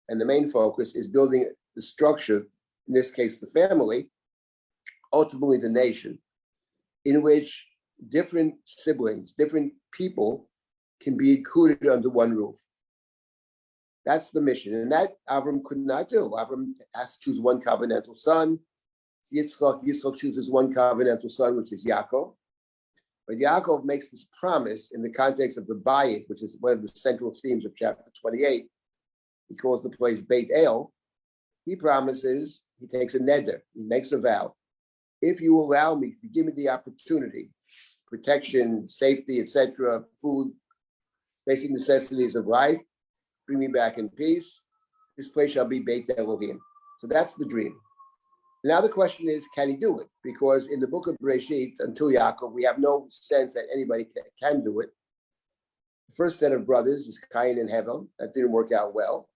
and the main focus is building the structure, in this case, the family, ultimately the nation, in which different siblings, different people can be included under one roof. That's the mission. And that Avram could not do. Avram has to choose one covenantal son. Yitzchak chooses one covenantal son, which is Yaakov. But Yaakov makes this promise in the context of the Bayit, which is one of the central themes of chapter 28. He calls the place Beit El. He promises, he takes a neder, he makes a vow. If you allow me, if you give me the opportunity, protection, safety, etc., food, basic necessities of life, bring me back in peace, this place shall be Beit Elohim. So that's the dream. Now the question is, can he do it? Because in the book of Bereshit, until Yaakov, we have no sense that anybody can do it. The first set of brothers is Cain and Hevel. That didn't work out well.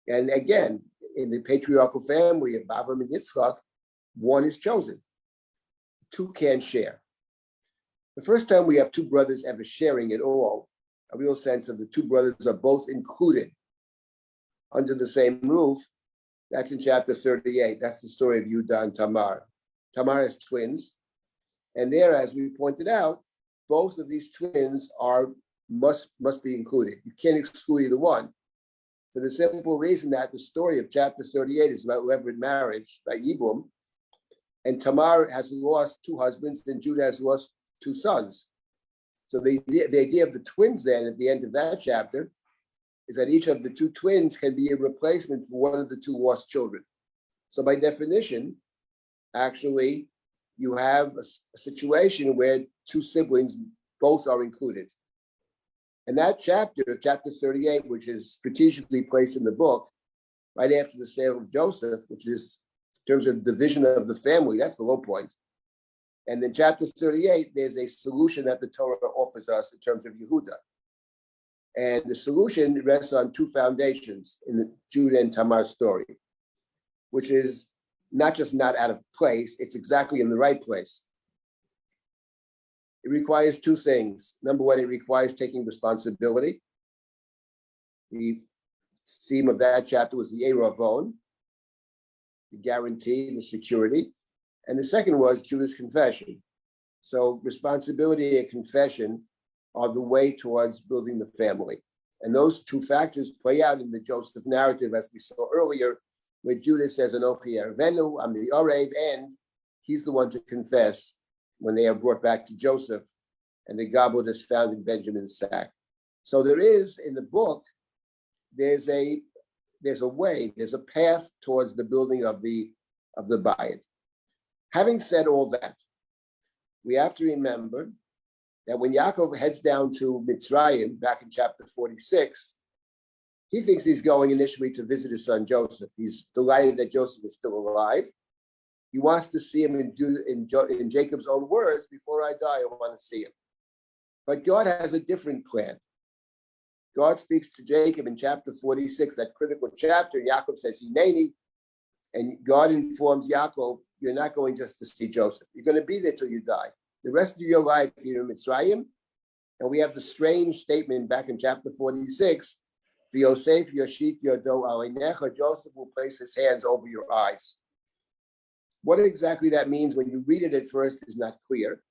And again, in the patriarchal family of Avram and Yitzchak, one is chosen. Two can't share. The first time we have two brothers ever sharing at all, a real sense of the two brothers are both included under the same roof, that's in chapter 38. That's the story of Yehuda and Tamar. Tamar has twins. And there, as we pointed out, both of these twins must be included. You can't exclude either one. For the simple reason that the story of chapter 38 is about levirate marriage by Yibum. And Tamar has lost two husbands, and Judah has lost two sons. So the idea of the twins then at the end of that chapter is that each of the two twins can be a replacement for one of the two lost children. So by definition, actually, you have a situation where two siblings both are included. And that chapter 38, which is strategically placed in the book, right after the sale of Joseph, which is in terms of division of the family, that's the low point. And in chapter 38, there's a solution that the Torah offers us in terms of Yehuda. And the solution rests on two foundations in the Judah and Tamar story, which is not just not out of place, it's exactly in the right place. It requires two things. Number one, it requires taking responsibility. The theme of that chapter was the Eravon, the guarantee, the security. And the second was Judah's confession. So responsibility and confession are the way towards building the family. And those two factors play out in the Joseph narrative, as we saw earlier, where Judah says, Anochi Ervenu, I'm the Orev, and he's the one to confess when they are brought back to Joseph, and the goblet is found in Benjamin's sack. So there is, in the book, there's a way, there's a path towards the building of the Bayit. Having said all that, we have to remember that when Yaakov heads down to Mitzrayim, back in chapter 46, he thinks he's going initially to visit his son Joseph. He's delighted that Joseph is still alive. He wants to see him in Jacob's own words, before I die, I want to see him. But God has a different plan. God speaks to Jacob in chapter 46, that critical chapter. Yaakov says, Hineni, and God informs Yaakov, you're not going just to see Joseph. You're going to be there till you die. The rest of your life, you're in Mitzrayim. And we have the strange statement back in chapter 46, V'yosef yoshit yodo aleinecha, Joseph will place his hands over your eyes. What exactly that means when you read it at first is not clear.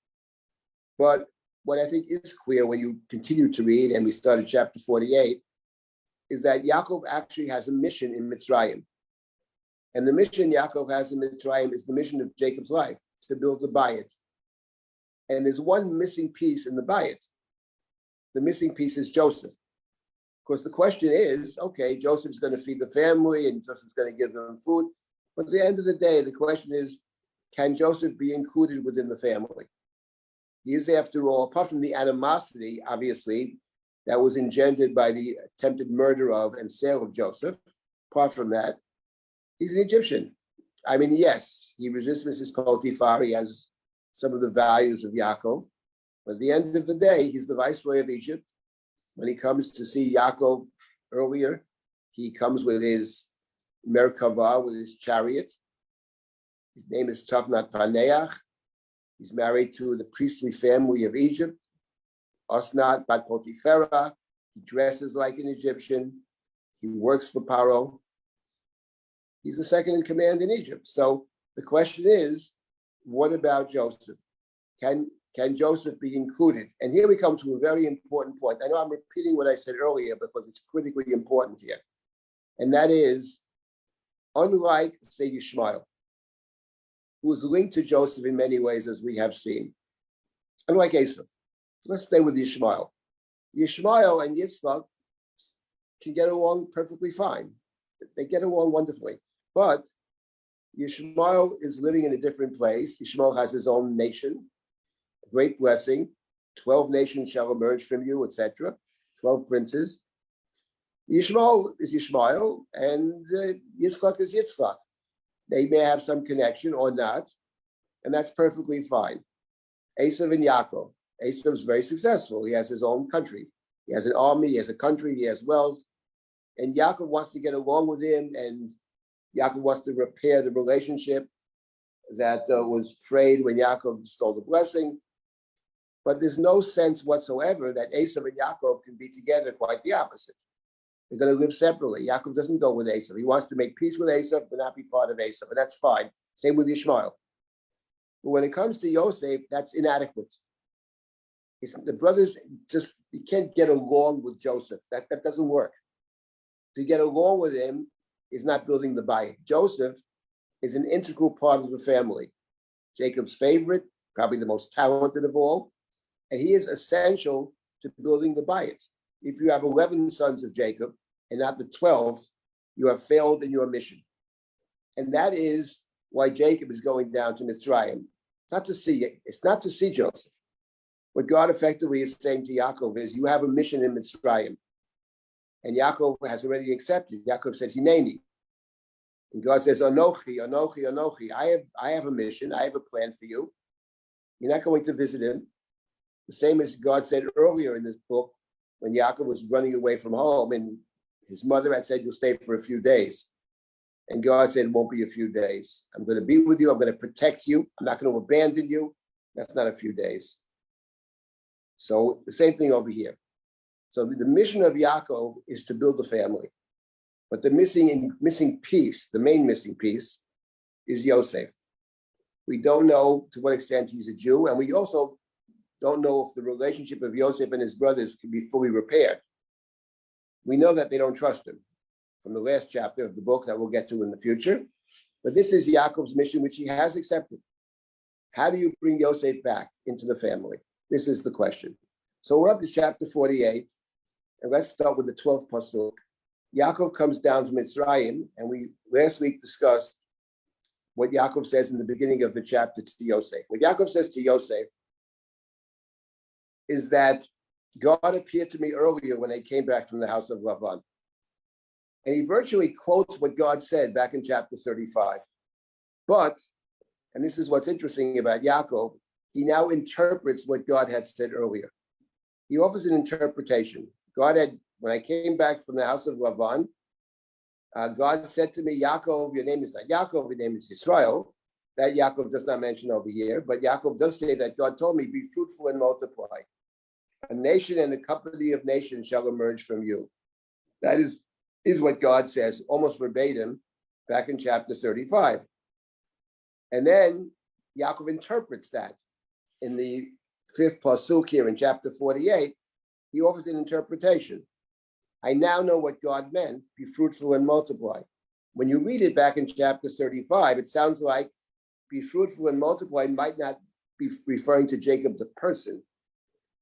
But what I think is clear when you continue to read, and we started chapter 48, is that Yaakov actually has a mission in Mitzrayim. And the mission Yaakov has in Mitzrayim is the mission of Jacob's life, to build the Bayit. And there's one missing piece in the Bayit. The missing piece is Joseph. Because the question is, okay, Joseph's going to feed the family and Joseph's going to give them food. But at the end of the day, the question is, can Joseph be included within the family? He is, after all, apart from the animosity, obviously, that was engendered by the attempted murder of and sale of Joseph. Apart from that, he's an Egyptian. I mean, yes, he resists Mrs. Potiphar. He has some of the values of Yaakov. But at the end of the day, he's the viceroy of Egypt. When he comes to see Yaakov earlier, he comes with his Merkava, with his chariot. His name is Tavnat Paneach. He's married to the priestly family of Egypt, Osnat Bat Potiphera. He dresses like an Egyptian. He works for Paro. He's the second in command in Egypt. So the question is, what about Joseph? Can Joseph be included? And here we come to a very important point. I know I'm repeating what I said earlier because it's critically important here. And that is, unlike, say, Yishmael, who is linked to Joseph in many ways, as we have seen, unlike Esau. Let's stay with Yishmael. Yishmael and Yitzchak can get along perfectly fine. They get along wonderfully. But Yishmael is living in a different place. Yishmael has his own nation, a great blessing. 12 nations shall emerge from you, etc. 12 princes. Yishmael is Yishmael, and Yitzchak is Yitzchak. They may have some connection or not, and that's perfectly fine. Esav and Yaakov. Esav is very successful. He has his own country. He has an army, he has a country, he has wealth. And Yaakov wants to get along with him, and Yaakov wants to repair the relationship that was frayed when Yaakov stole the blessing. But there's no sense whatsoever that Esav and Yaakov can be together, quite the opposite. They're going to live separately. Yaakov doesn't go with Esav. He wants to make peace with Esav, but not be part of Esav, and that's fine. Same with Yishmael. But when it comes to Yosef, that's inadequate. The brothers just, you can't get along with Joseph. That doesn't work. To get along with him is not building the bayit. Joseph is an integral part of the family. Jacob's favorite, probably the most talented of all, and he is essential to building the bayit. If you have 11 sons of Jacob and not the 12th, you have failed in your mission. And that is why Jacob is going down to Mitzrayim. It's not to see Joseph. What God effectively is saying to Yaakov is, you have a mission in Mitzrayim. And Yaakov has already accepted. Yaakov said, Hineni. And God says, Anochi, Anochi, Anochi. I have a mission. I have a plan for you. You're not going to visit him. The same as God said earlier in this book, when Yaakov was running away from home, and his mother had said, you'll stay for a few days. And God said, it won't be a few days. I'm going to be with you. I'm going to protect you. I'm not going to abandon you. That's not a few days. So the same thing over here. So the mission of Yaakov is to build a family. But the missing piece, the main missing piece, is Yosef. We don't know to what extent he's a Jew, and we also don't know if the relationship of Yosef and his brothers can be fully repaired. We know that they don't trust him from the last chapter of the book that we'll get to in the future. But this is Yaakov's mission, which he has accepted. How do you bring Yosef back into the family? This is the question. So we're up to chapter 48, and let's start with the 12th pasuk. Yaakov comes down to Mitzrayim, and we last week discussed what Yaakov says in the beginning of the chapter to Yosef. What Yaakov says to Yosef is that God appeared to me earlier when I came back from the house of Lavan. And he virtually quotes what God said back in chapter 35. But, and this is what's interesting about Yaakov, he now interprets what God had said earlier. He offers an interpretation. God had, when I came back from the house of Lavan, God said to me, Yaakov, your name is not Yaakov, your name is Israel. That Yaakov does not mention over here, but Yaakov does say that God told me, be fruitful and multiply. A nation and a company of nations shall emerge from you. That is what God says, almost verbatim, back in chapter 35. And then Yaakov interprets that. In the 5th pasuk here in chapter 48, he offers an interpretation. I now know what God meant, be fruitful and multiply. When you read it back in chapter 35, it sounds like be fruitful and multiply might not be referring to Jacob the person,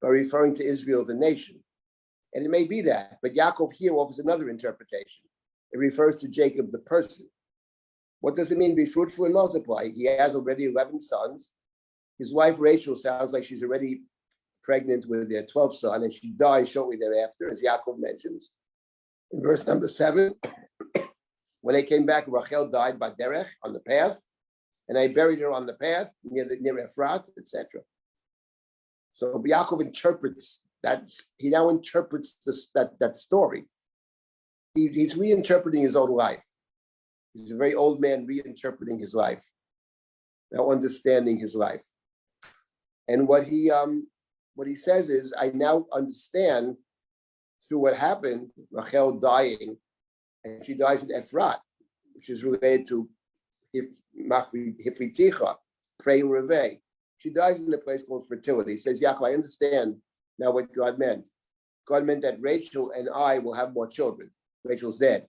but referring to Israel the nation. And it may be that, but Yaakov here offers another interpretation. It refers to Jacob the person. What does it mean, be fruitful and multiply? He has already 11 sons. His wife Rachel sounds like she's already pregnant with their 12th son, and she dies shortly thereafter, as Yaakov mentions. In verse number 7, when they came back, Rachel died by Derech, on the path, and I buried her on the path, near Ephrat, etc. So Yaakov interprets that, he now interprets that story. He's reinterpreting his own life. He's a very old man reinterpreting his life, now understanding his life. And what he says is, I now understand through what happened, Rachel dying and she dies in Efrat, which is related to Hifriticha, Pray Reve. She dies in a place called fertility. He says, Yaakov, I understand now what God meant. God meant that Rachel and I will have more children. Rachel's dead.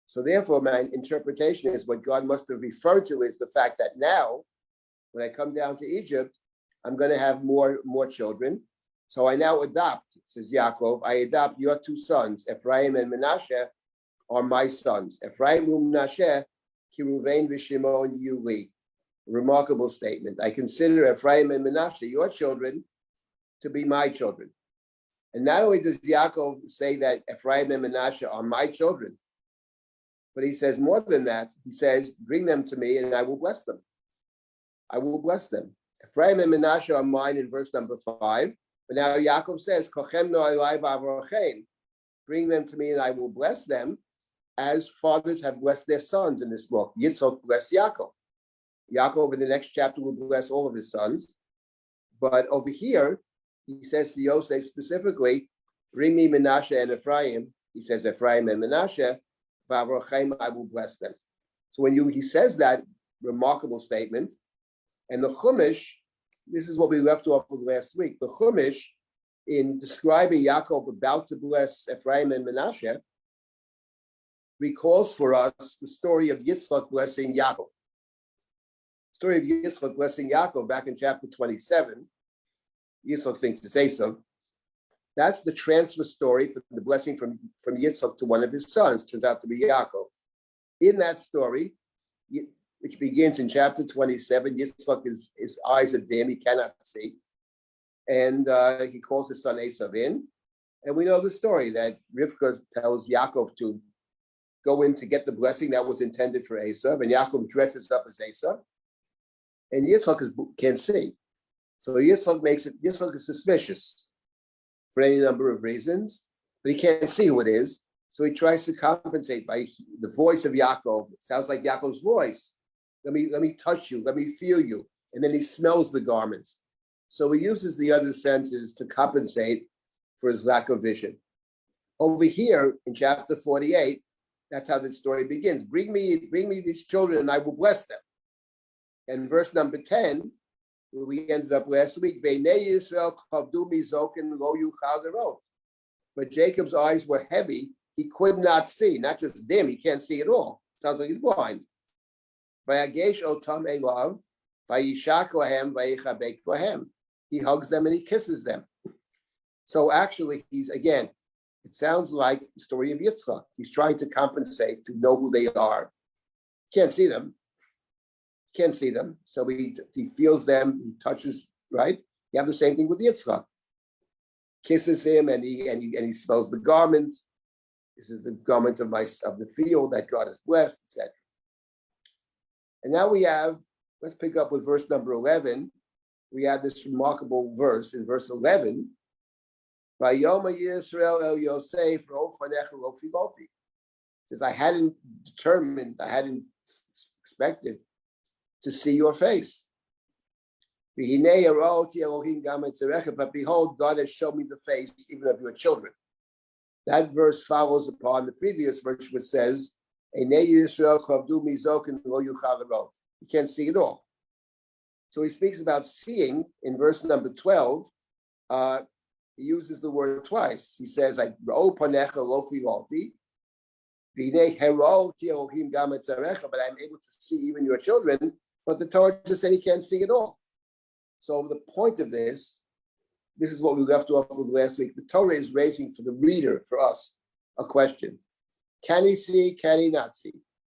So therefore, my interpretation is what God must have referred to is the fact that now, when I come down to Egypt, I'm going to have more children. So I now adopt, says Yaakov, I adopt your two sons, Ephraim and Menashe, are my sons. Ephraim and Menashe, Kiruvain v'Shimon Yuli. Remarkable statement. I consider Ephraim and Menashe, your children, to be my children. And not only does Yaakov say that Ephraim and Menashe are my children, but he says more than that. He says, bring them to me and I will bless them. I will bless them. Ephraim and Menashe are mine in verse number 5. But now Yaakov says, bring them to me and I will bless them, as fathers have blessed their sons in this book. Yitzchak blessed Yaakov. Yaakov in the next chapter will bless all of his sons. But over here, he says to Yosef specifically, bring me Menashe and Ephraim. He says Ephraim and Menashe, I will bless them. So when he says that remarkable statement, and the Chumash, this is what we left off with last week. The Chumash, in describing Yaakov about to bless Ephraim and Menashe, recalls for us the story of Yitzchak blessing Yaakov. The story of Yitzchak blessing Yaakov back in chapter 27. Yitzchak thinks it's Esav. That's the transfer story for the blessing from Yitzchak to one of his sons. Turns out to be Yaakov. In that story, which begins in chapter 27, Yitzchak, his eyes are dim, he cannot see. And he calls his son Esav in. And we know the story that Rivka tells Yaakov to go in to get the blessing that was intended for Esav. And Yaakov dresses up as Esav. And Yitzchak can't see. So Yitzchak is suspicious for any number of reasons, but he can't see who it is. So he tries to compensate by the voice of Yaakov. It sounds like Yaakov's voice. Let me touch you. Let me feel you. And then he smells the garments. So he uses the other senses to compensate for his lack of vision. Over here in chapter 48, that's how the story begins. Bring me these children and I will bless them. And verse number 10, where we ended up last week, but Jacob's eyes were heavy. He could not see, not just dim, he can't see at all. Sounds like he's blind. He hugs them and he kisses them. So actually, it sounds like the story of Yitzchak. He's trying to compensate to know who they are. Can't see them. So he feels them, he touches, right? You have the same thing with Yitzchak. Kisses him and he smells the garment. This is the garment of the field that God has blessed, etc. And now let's pick up with verse number 11. We have this remarkable verse in verse 11. Vayoma Yisrael el Yosef ro fanecha lo filoti. It says, I hadn't expected to see your face. But behold, God has shown me the face even of your children. That verse follows upon the previous verse, which says, you can't see it all. So he speaks about seeing in verse number 12. He uses the word twice. He says, but I'm able to see even your children. But the Torah just said he can't see it all. So the point of this is what we left off with last week. The Torah is raising for the reader, for us, a question. Can he see? Can he not see?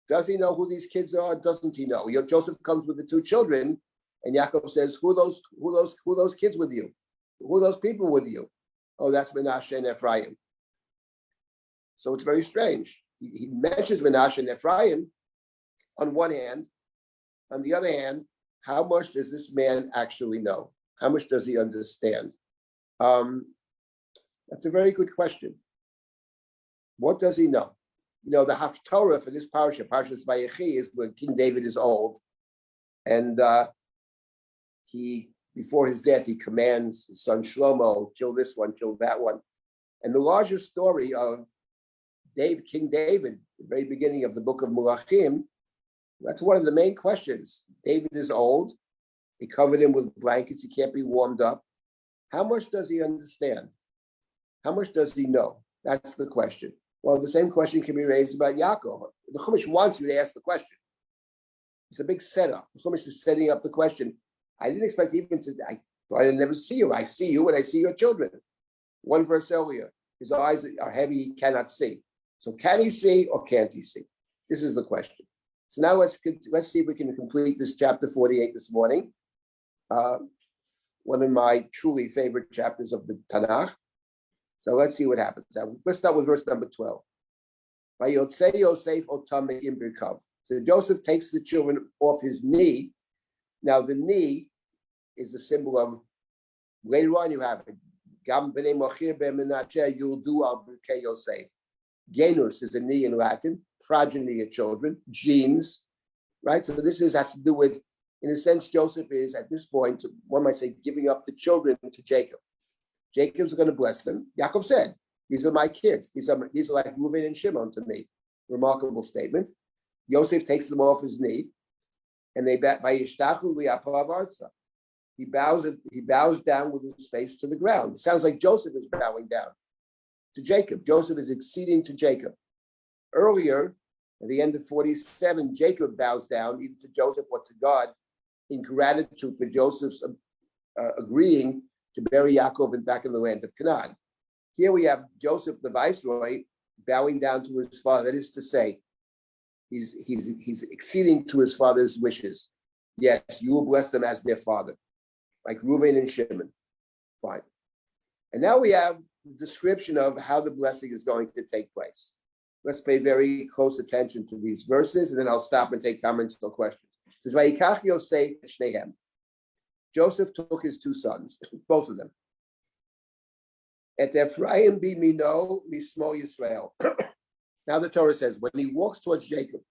Does he know who these kids are? Doesn't he know? Joseph comes with the two children, and Yaakov says, who those kids with you? Who are those people with you? Oh, that's Menashe and Ephraim. So it's very strange. He mentions Menashe and Ephraim on one hand. On the other hand, how much does this man actually know? How much does he understand? That's a very good question. What does he know? The Haftorah for this parasha, Parshas Vayechi, is when King David is old, and before his death, he commands his son Shlomo, kill this one, kill that one. And the larger story of King David, the very beginning of the book of Melachim, that's one of the main questions. David is old. They covered him with blankets. He can't be warmed up. How much does he understand? How much does he know? That's the question. Well, the same question can be raised about Yaakov. The Chumash wants you to ask the question. It's a big setup. The Chumash is setting up the question. I didn't expect even to, I thought I'd never see you. I see you when I see your children. One verse earlier, his eyes are heavy, he cannot see. So can he see or can't he see? This is the question. So now let's see if we can complete this chapter 48 this morning. One of my truly favorite chapters of the Tanakh. So let's see what happens. Now, let's start with verse number 12. So Joseph takes the children off his knee. Now the knee is a symbol of, later on you have it. You'll do al Birkei Yosef. Genus is a knee in Latin, progeny of children, genes, right? So this has to do with, in a sense, Joseph is at this point, one might say, giving up the children to Jacob. Jacob's going to bless them. Yaakov said, "These are my kids. These are like Reuven and Shimon to me." Remarkable statement. Yosef takes them off his knee, and they he bows down with his face to the ground. It sounds like Joseph is bowing down to Jacob. Joseph is acceding to Jacob. Earlier, at the end of 47, Jacob bows down either to Joseph or to God in gratitude for Joseph's agreeing to bury Yaakov back in the land of Canaan. Here we have Joseph, the viceroy, bowing down to his father. That is to say, he's acceding to his father's wishes. Yes, you will bless them as their father, like Reuven and Shimon. Fine. And now we have the description of how the blessing is going to take place. Let's pay very close attention to these verses, and then I'll stop and take comments or questions. It says, "Vayikach Yosef et shnehem." Joseph took his two sons, both of them. Et Ephraim bimino mismo Yisrael. Now the Torah says, when he walks towards Jacob,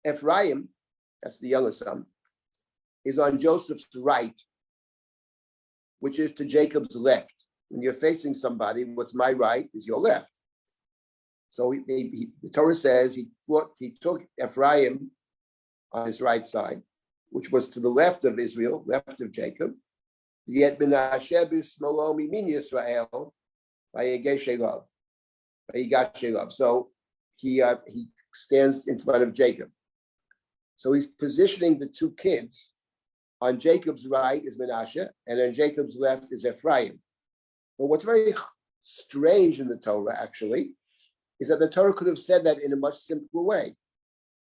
Ephraim, that's the younger son, is on Joseph's right, which is to Jacob's left. When you're facing somebody, what's my right is your left. So the Torah says he took Ephraim on his right side, which was to the left of Israel, left of Jacob. Yet Menashe b'smolo mimin Yisrael vayigash elav. So he stands in front of Jacob. So he's positioning the two kids. On Jacob's right is Menashe, and on Jacob's left is Ephraim. But what's very strange in the Torah, actually, is that the Torah could have said that in a much simpler way.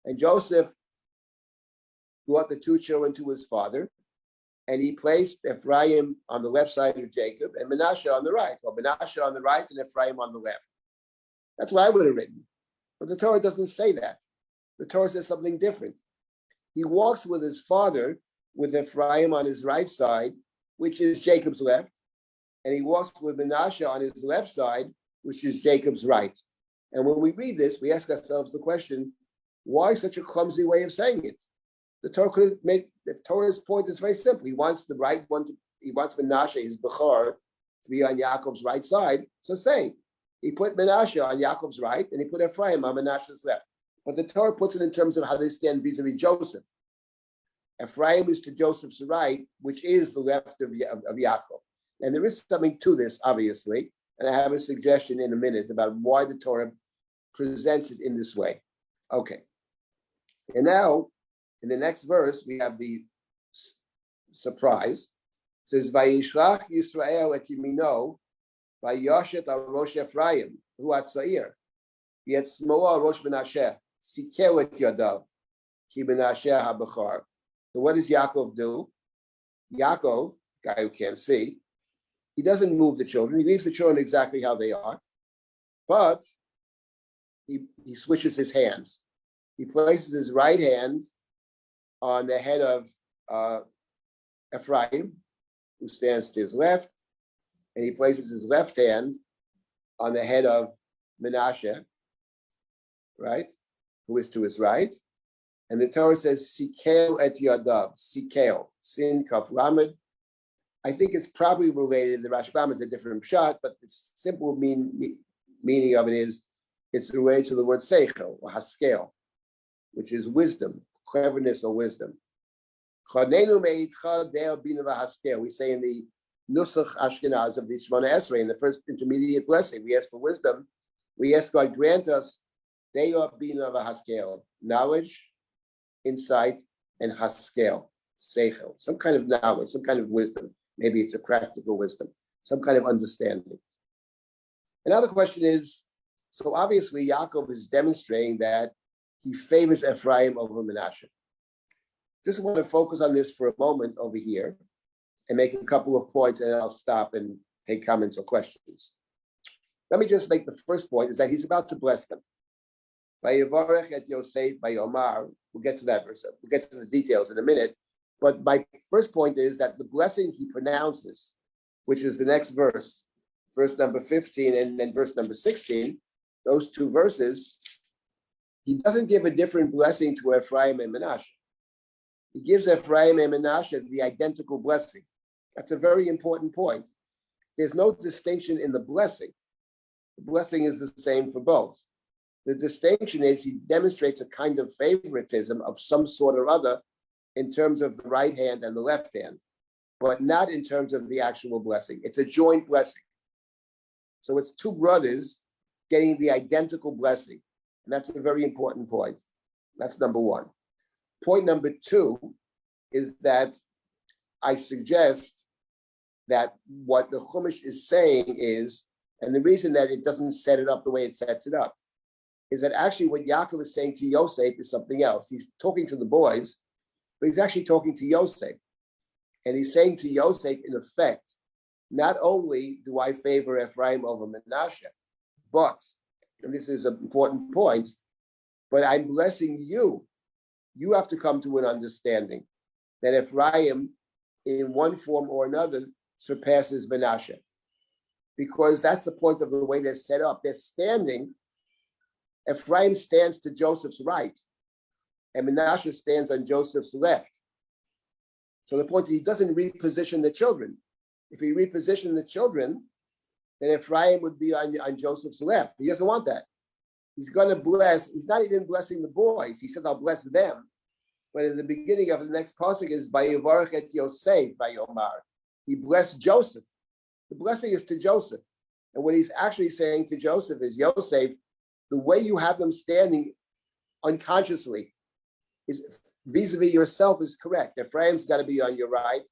And Joseph brought the two children to his father, and he placed Ephraim on the left side of Jacob and Menashe on the right, or Menashe on the right and Ephraim on the left. That's what I would have written. But the Torah doesn't say that. The Torah says something different. He walks with his father, with Ephraim on his right side, which is Jacob's left, and he walks with Menashe on his left side, which is Jacob's right. And when we read this, we ask ourselves the question, why such a clumsy way of saying it? The Torah could make, the Torah's point is very simple. He wants the right one, he wants Menashe, his Bechor, to be on Yaakov's right side. So say, he put Menashe on Yaakov's right, and he put Ephraim on Menashe's left. But the Torah puts it in terms of how they stand vis-a-vis Joseph. Ephraim is to Joseph's right, which is the left of Yaakov. And there is something to this, obviously, and I have a suggestion in a minute about why the Torah presents it in this way. Okay. And now, in the next verse, we have the surprise. It says, "Vayishlach Yisrael et yimino, vayoshet al rosh Ephraim, hu atzair, yet smoa al rosh Menashe, sikel et yadav, ki Menashe habachar." So what does Yaakov do? Yaakov, guy who can't see, he doesn't move the children. He leaves the children exactly how they are, but he switches his hands. He places his right hand on the head of Ephraim, who stands to his left, and he places his left hand on the head of Menashe, right, who is to his right. And the Torah says, Sikel et Yadav, Sikel, Sin Kaf Lamed. I think it's probably related. The Rashbam is a different shot, but it's simple mean meaning of it is it's related to the word seichel or haskel, which is wisdom, cleverness or wisdom. We say in the Nusach Ashkenaz of the Shemona Esrei, in the first intermediate blessing, we ask for wisdom. We ask God grant us Deo Bina Haskel, knowledge, insight, and haskel, seichel, some kind of knowledge, some kind of wisdom. Maybe it's a practical wisdom, some kind of understanding. Another question is, so obviously Yaakov is demonstrating that he favors Ephraim over Menashe. Just want to focus on this for a moment over here and make a couple of points, and I'll stop and take comments or questions. Let me just make the first point is that he's about to bless them. Vayevarech et Yosef vayomar. We'll get to that verse. We'll get to the details in a minute. But my first point is that the blessing he pronounces, which is the next verse, verse number 15 and then verse number 16, those two verses, he doesn't give a different blessing to Ephraim and Menashe. He gives Ephraim and Menashe the identical blessing. That's a very important point. There's no distinction in the blessing. The blessing is the same for both. The distinction is he demonstrates a kind of favoritism of some sort or other in terms of the right hand and the left hand, but not in terms of the actual blessing. It's a joint blessing. So it's two brothers getting the identical blessing. And that's a very important point. That's number one. Point number two is that I suggest that what the Chumash is saying is, and the reason that it doesn't set it up the way it sets it up, is that actually what Yaakov is saying to Yosef is something else. He's talking to the boys, but he's actually talking to Yosef. And he's saying to Yosef, in effect, not only do I favor Ephraim over Menashe, but, and this is an important point, but I'm blessing you. You have to come to an understanding that Ephraim, in one form or another, surpasses Menashe. Because that's the point of the way they're set up. They're standing. Ephraim stands to Joseph's right, and Menashe stands on Joseph's left. So the point is he doesn't reposition the children. If he repositioned the children, then Ephraim would be on Joseph's left. He doesn't want that. He's going to bless. He's not even blessing the boys. He says, I'll bless them. But in the beginning of the next pasuk is Vayevarech et Yosef vayomar. He blessed Joseph. The blessing is to Joseph. And what he's actually saying to Joseph is, Yosef, the way you have them standing unconsciously is vis-a-vis yourself is correct. Ephraim's got to be on your right,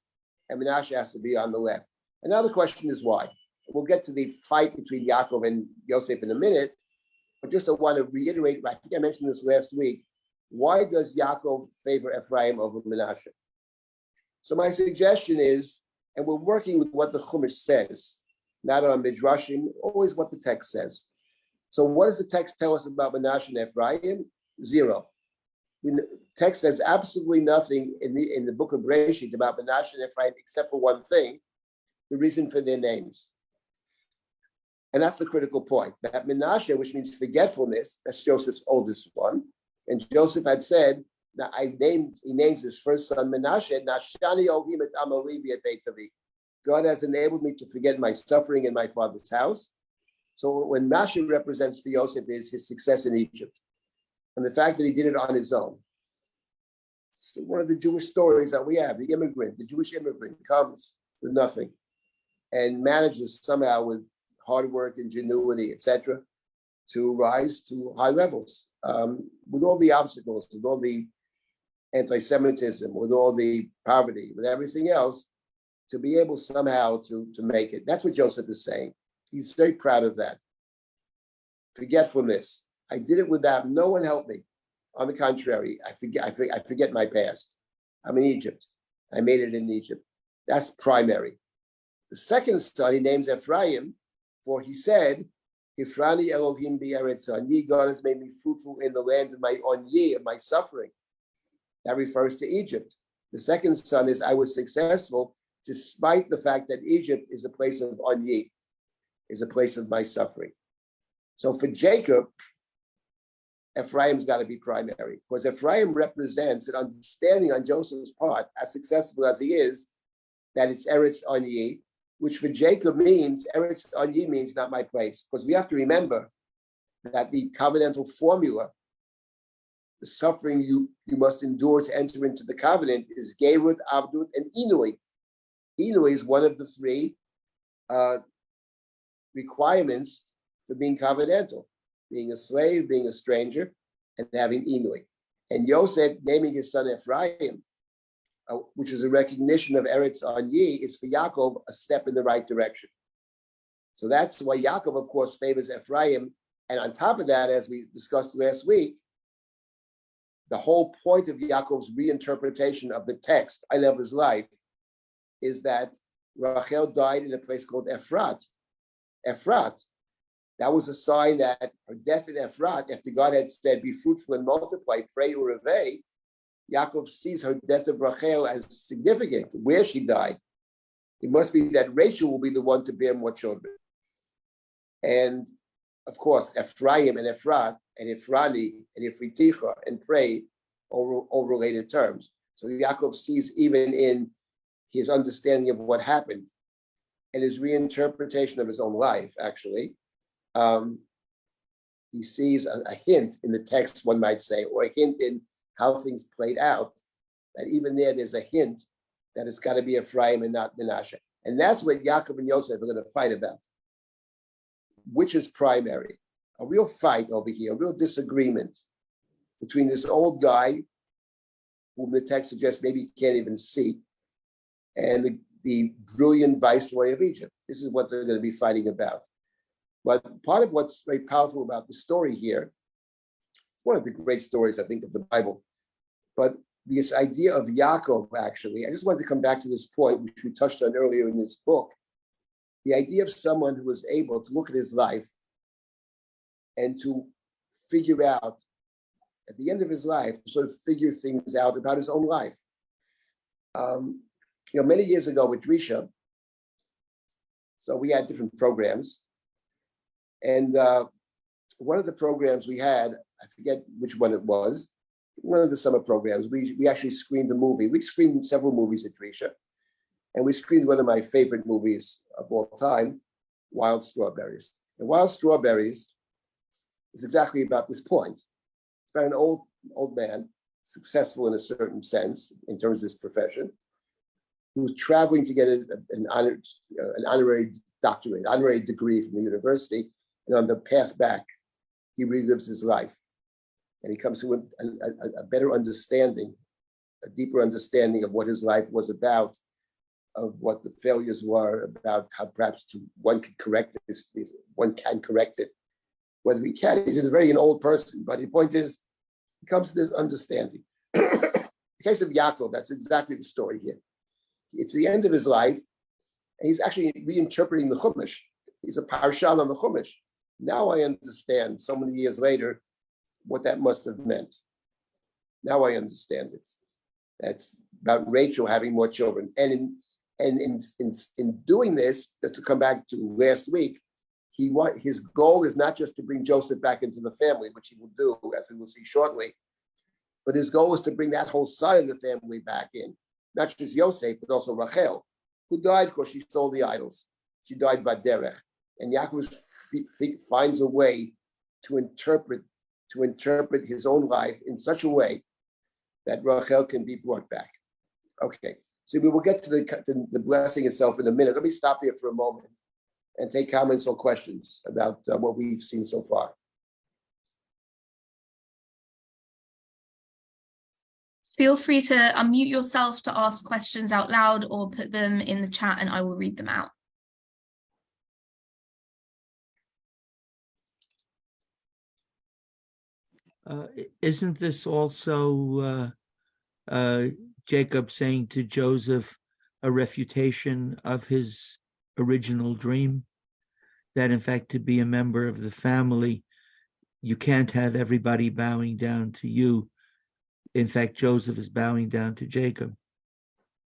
and Menashe has to be on the left. Another question is why. We'll get to the fight between Yaakov and Yosef in a minute, but just I want to reiterate, I think I mentioned this last week, why does Yaakov favor Ephraim over Menashe? So my suggestion is, and we're working with what the Chumash says, not on Midrashim, always what the text says. So what does the text tell us about Menashe and Ephraim? Zero. The text says absolutely nothing in the book of Bereshit about Menashe and Ephraim except for one thing, the reason for their names. And that's the critical point. That Menashe, which means forgetfulness, that's Joseph's oldest one. And Joseph had said, now he names his first son Menashe, Nashani Ohim et Amorivi et Beitavi. God has enabled me to forget my suffering in my father's house. So when Menashe represents for Joseph is his success in Egypt. And the fact that he did it on his own. It's one of the Jewish stories that we have. The Jewish immigrant comes with nothing and manages somehow with hard work, ingenuity, etc., to rise to high levels with all the obstacles, with all the anti-Semitism, with all the poverty, with everything else, to be able somehow to make it. That's what Joseph is saying. He's very proud of that. Forgetfulness. I did it without, no one helped me. On the contrary, I forget my past. I'm in Egypt. I made it in Egypt. That's primary. The second son he names Ephraim, for he said, Ifrani Elohim be'eretz Anyi, God has made me fruitful in the land of my Onyi, of my suffering. That refers to Egypt. The second son is, I was successful despite the fact that Egypt is a place of Onyi, is a place of my suffering. So for Jacob, Ephraim's got to be primary, because Ephraim represents an understanding on Joseph's part, as successful as he is, that it's Eretz Onyi, which for Jacob means, Eretz Anyi means not my place. Because we have to remember that the covenantal formula, the suffering you must endure to enter into the covenant, is Gerut, Avdut, and Inui. Inui is one of the three requirements for being covenantal, being a slave, being a stranger, and having Inui. And Yosef naming his son Ephraim, which is a recognition of Eretz Anyi, is for Yaakov a step in the right direction. So that's why Yaakov, of course, favors Ephraim. And on top of that, as we discussed last week, the whole point of Yaakov's reinterpretation of the text, I love his life, is that Rachel died in a place called Ephrat. Ephrat, that was a sign that her death in Ephrat, after God had said, be fruitful and multiply, pray urevei, Yaakov sees her death of Rachel as significant, where she died. It must be that Rachel will be the one to bear more children. And of course, Ephraim and Ephrat and Ephrani and Ifriticha and pray, all related terms. So Yaakov sees even in his understanding of what happened and his reinterpretation of his own life, actually, he sees a hint in the text, one might say, or a hint in how things played out, that even there's a hint that it's got to be Ephraim and not Menashe. And that's what Yaakov and Yosef are going to fight about. Which is primary? A real fight over here, a real disagreement between this old guy, whom the text suggests maybe you can't even see, and the brilliant viceroy of Egypt. This is what they're going to be fighting about. But part of what's very powerful about the story here, it's one of the great stories, I think, of the Bible, but this idea of Yaakov, actually, I just wanted to come back to this point, which we touched on earlier in this book, the idea of someone who was able to look at his life and to figure out, at the end of his life, to sort of figure things out about his own life. Many years ago with Drisha, so we had different programs, and one of the programs we had, I forget which one it was, one of the summer programs, we actually screened a movie. We screened several movies at Drisha, and we screened one of my favorite movies of all time, Wild Strawberries. And Wild Strawberries is exactly about this point. It's about an old man, successful in a certain sense, in terms of his profession, who's traveling to get an honorary doctorate, honorary degree from the university, and on the path back, he relives his life. And he comes to a better understanding, a deeper understanding of what his life was about, of what the failures were, about how perhaps one can correct this, one can correct it. Whether he can, he's a very old person, but the point is, he comes to this understanding. The case of Yaakov, that's exactly the story here. It's the end of his life, and he's actually reinterpreting the Chumash. He's a parshan on the Chumash. Now I understand, so many years later, what that must have meant. Now I understand it. That's about Rachel having more children. And in doing this, just to come back to last week, his goal is not just to bring Joseph back into the family, which he will do, as we will see shortly, but his goal is to bring that whole side of the family back in. Not just Yosef, but also Rachel, who died because she stole the idols. She died by derech. And Yaakov finds a way to interpret his own life in such a way that Rachel can be brought back. Okay, so we will get to the blessing itself in a minute. Let me stop here for a moment and take comments or questions about what we've seen so far. Feel free to unmute yourself to ask questions out loud or put them in the chat and I will read them out. Isn't this also Jacob saying to Joseph a refutation of his original dream? That in fact, to be a member of the family, you can't have everybody bowing down to you. In fact, Joseph is bowing down to Jacob.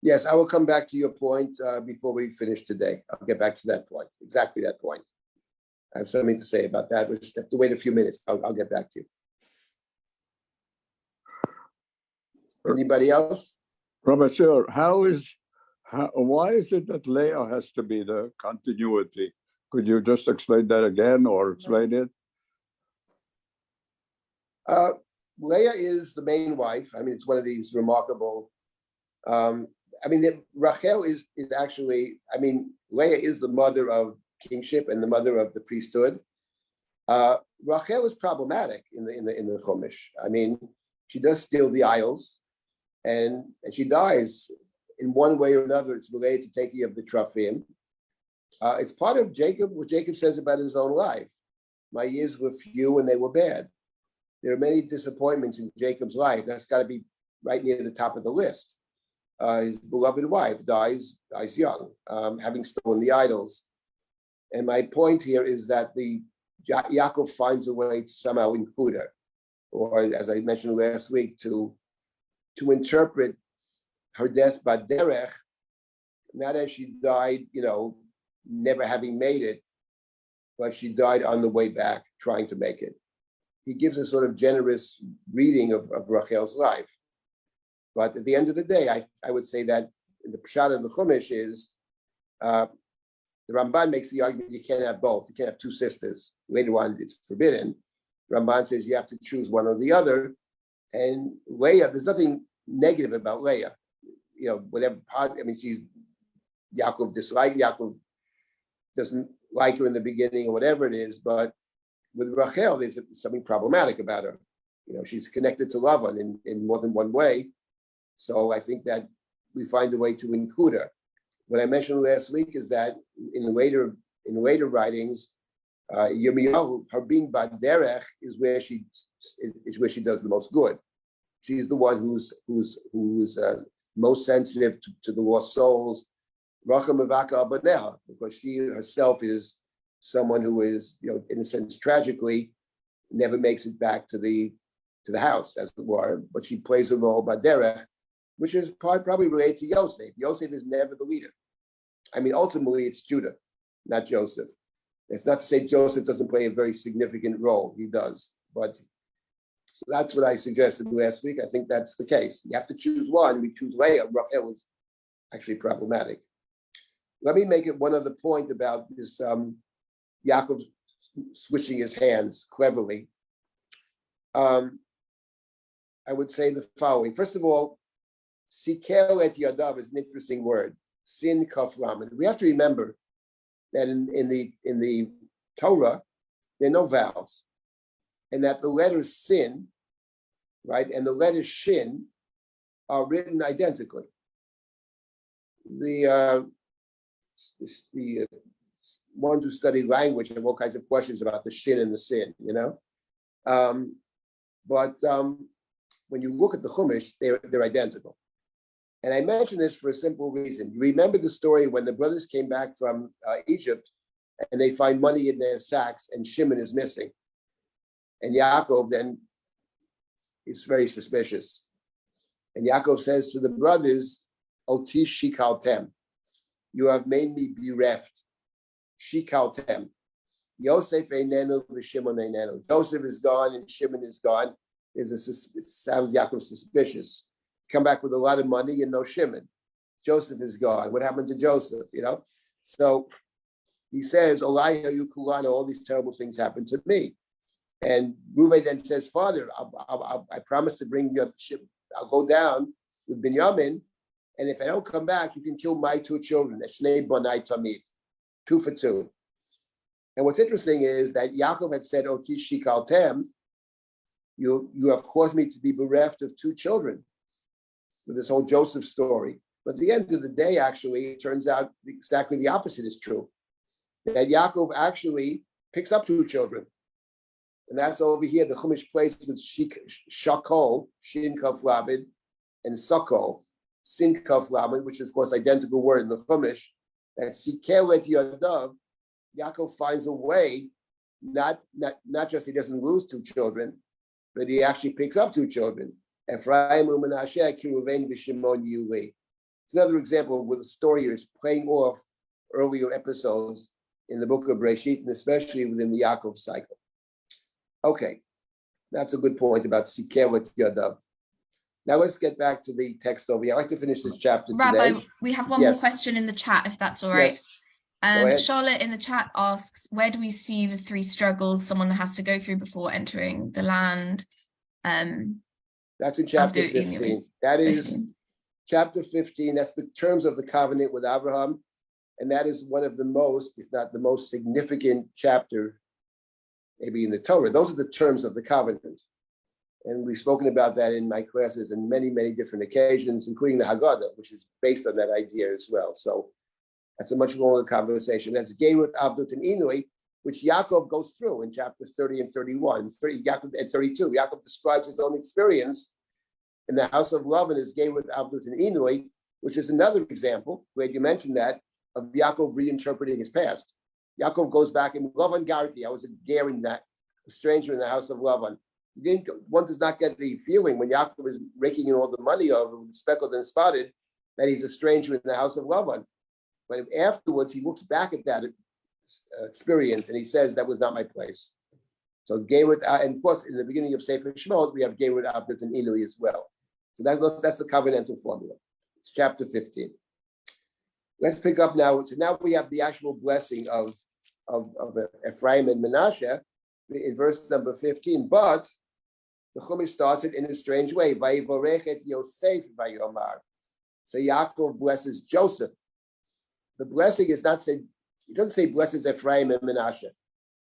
Yes, I will come back to your point before we finish today. I'll get back to that point, exactly that point. I have something to say about that. We'll just have to wait a few minutes. I'll get back to you. Anybody else? Rabbi, sir, how is Why is it that Leah has to be the continuity? Could you just explain that again or explain it? Leah is the main wife. I mean, it's one of these remarkable. Rachel is actually. I mean, Leah is the mother of kingship and the mother of the priesthood. Rachel is problematic in the Chumash. I mean, she does steal the idols, and she dies in one way or another. It's related to taking of the Trafim. It's part of Jacob, what Jacob says about his own life. My years were few and they were bad. There are many disappointments in Jacob's life. That's got to be right near the top of the list. His beloved wife dies young, having stolen the idols. And my point here is that Yaakov finds a way to somehow include her, or as I mentioned last week, to interpret her death by derech, not as she died, never having made it, but she died on the way back trying to make it. He gives a sort of generous reading of Rachel's life. But at the end of the day, I would say that the pshat of the Chumash is, the Ramban makes the argument you can't have both. You can't have two sisters. Later on, it's forbidden. Ramban says you have to choose one or the other. And Leah, there's nothing negative about Leah. Whatever, Yaakov disliked, Yaakov doesn't like her in the beginning or whatever it is, but with Rachel, there's something problematic about her. She's connected to Lavan in more than one way. So I think that we find a way to include her. What I mentioned last week is that in later writings, Yirmiyahu, her being Baderech is where she does the most good. She's the one who's most sensitive to the lost souls, Rachel Mevaka Abaneha, because she herself is someone who is, in a sense, tragically, never makes it back to the house, as it were. But she plays a role by Derech, which is probably related to Yosef. Yosef is never the leader. I mean, ultimately, it's Judah, not Joseph. It's not to say Joseph doesn't play a very significant role. He does. But so that's what I suggested last week. I think that's the case. You have to choose one. We choose Leah. Rachel was actually problematic. Let me make it one other point about this Yaakov switching his hands cleverly. I would say the following. First of all, sikel et yadav is an interesting word. Sin kaf lamed. We have to remember that in the Torah, there are no vowels, and that the letter sin, right, and the letter shin are written identically. The ones who study language have all kinds of questions about the shin and the sin, but when you look at the Chumash, they're identical. And I mention this for a simple reason. You remember the story when the brothers came back from Egypt and they find money in their sacks and Shimon is missing. And Yaakov then is very suspicious. And Yaakov says to the brothers, Otish shikaltem, you have made me bereft. Shikaltem. Yosef einenu v'Shimon einenu. Joseph is gone and Shimon is gone. It sounds Yaakov suspicious. Come back with a lot of money and no Shimon. Joseph is gone. What happened to Joseph? So he says, Olaya you kulana, all these terrible things happened to me. And Reuven then says, Father, I promise to bring you up. I'll go down with Binyamin, and if I don't come back, you can kill my two children. Shnei bonai tamid, 2 for 2. And what's interesting is that Yaakov had said, Otish shikaltem, you have caused me to be bereft of 2 children, with this whole Joseph story. But at the end of the day, actually, it turns out exactly the opposite is true. That Yaakov actually picks up 2 children. And that's over here, the Chumash plays with Shakol, Shin Kaf Lamed, and Sakol, Sin Kaf Lamed, which is, of course, identical word in the Chumash. That Sikel et Yadav, Yaakov finds a way, not just he doesn't lose 2 children, but he actually picks up 2 children. Ephraim u'Menashe Kiruven v'Shimon Yuli. It's another example where the story is playing off earlier episodes in the book of Breshit, and especially within the Yaakov cycle. Okay, that's a good point about Sikel et Yadav. Now let's get back to the text over here. I'd like to finish this chapter Rabbi, today. we have one more Yes. question in the chat, if that's all right. Yes. Go ahead. Charlotte in the chat asks, where do we see the three struggles someone has to go through before entering the land? That's in chapter Abdu 15. That is 15. chapter 15. That's the terms of the covenant with Abraham. And that is one of the most, if not the most significant chapter, maybe in the Torah. Those are the terms of the covenant. And we've spoken about that in my classes on many, many different occasions, including the Haggadah, which is based on that idea as well. So that's a much longer conversation. That's Gerut, Avdut, and Inui, which Yaakov goes through in chapters 30 and 31. 30, Yaakov, and 32. Yaakov describes his own experience in the house of Lavan as Gerut, Avdut, and Inui, which is another example, glad you mentioned that, of Yaakov reinterpreting his past. Yaakov goes back and Lavan Garti, I was a ger in that, a stranger in the house of Lavan. One does not get the feeling when Yaakov is raking in all the money over speckled and spotted that he's a stranger in the house of Lavan. But afterwards, he looks back at that experience and he says, that was not my place. So Gerut, and of course, in the beginning of Sefer Shemot, we have Gerut, Abdut, and Inui as well. So that's the covenantal formula. It's chapter 15. Let's pick up now. So now we have the actual blessing of Ephraim and Menashe in verse number 15. But the Chumash starts it in a strange way. Vayivorech et Yosef vayomar. So Yaakov blesses Joseph. The blessing is not said, he doesn't say blesses Ephraim and Menashe. It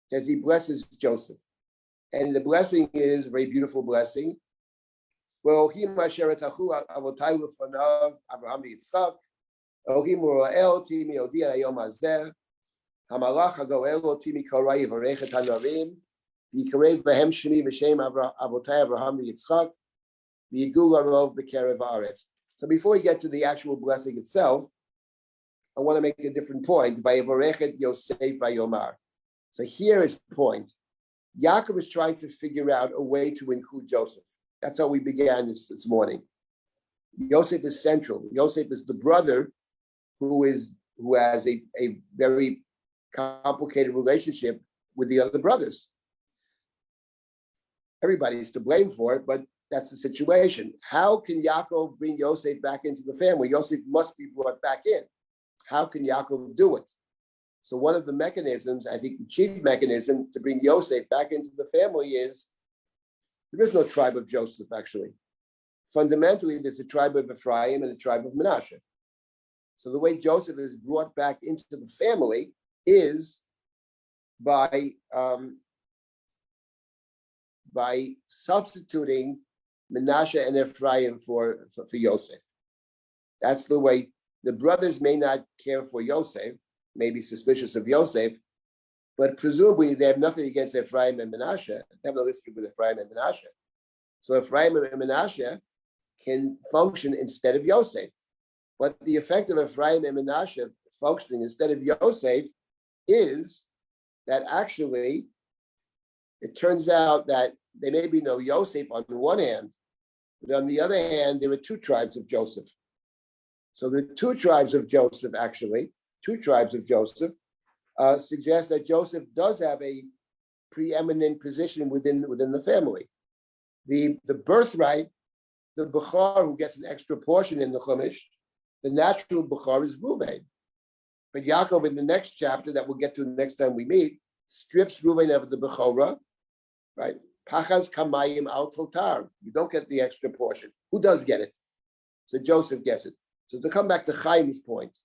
says he blesses Joseph. And the blessing is a very beautiful blessing. Elohim asher etachu avotai lefanav Avraham v'Yitzchak. Elohim u'ra'el ti mi'odi hayom hazeh. Hamalach hagoel oti mikora yivarech et hanarim. V'yikarev behem shemi v'shem avotai Avraham v'Yitzchak. V'yigu larov b'kerev haaretz. So before we get to the actual blessing itself, I want to make a different point. Vayivorech Yosef vayomar. So here is the point. Yaakov is trying to figure out a way to include Joseph. That's how we began this morning. Yosef is central. Yosef is the brother who has a very complicated relationship with the other brothers. Everybody is to blame for it, but that's the situation. How can Yaakov bring Yosef back into the family? Yosef must be brought back in. How can Yaakov do it? So one of the mechanisms, I think the chief mechanism to bring Yosef back into the family is, there is no tribe of Joseph actually. Fundamentally, there's a tribe of Ephraim and a tribe of Menashe. So the way Joseph is brought back into the family is by substituting Menashe and Ephraim for Yosef. That's the way. The brothers may not care for Yosef, may be suspicious of Yosef, but presumably they have nothing against Ephraim and Menashe. They have no history with Ephraim and Menashe. So Ephraim and Menashe can function instead of Yosef. But the effect of Ephraim and Menashe functioning instead of Yosef is that actually it turns out that there may be no Yosef on the one hand, but on the other hand, there are two tribes of Joseph. So the two tribes of Joseph suggest that Joseph does have a preeminent position within the family. The birthright, the Bechar who gets an extra portion in the Chumash, the natural Bechar is Reuven. But Yaakov in the next chapter that we'll get to next time we meet, strips Reuven of the Bechorah, right? Pachas kamayim al totar. You don't get the extra portion. Who does get it? So Joseph gets it. So to come back to Chaim's point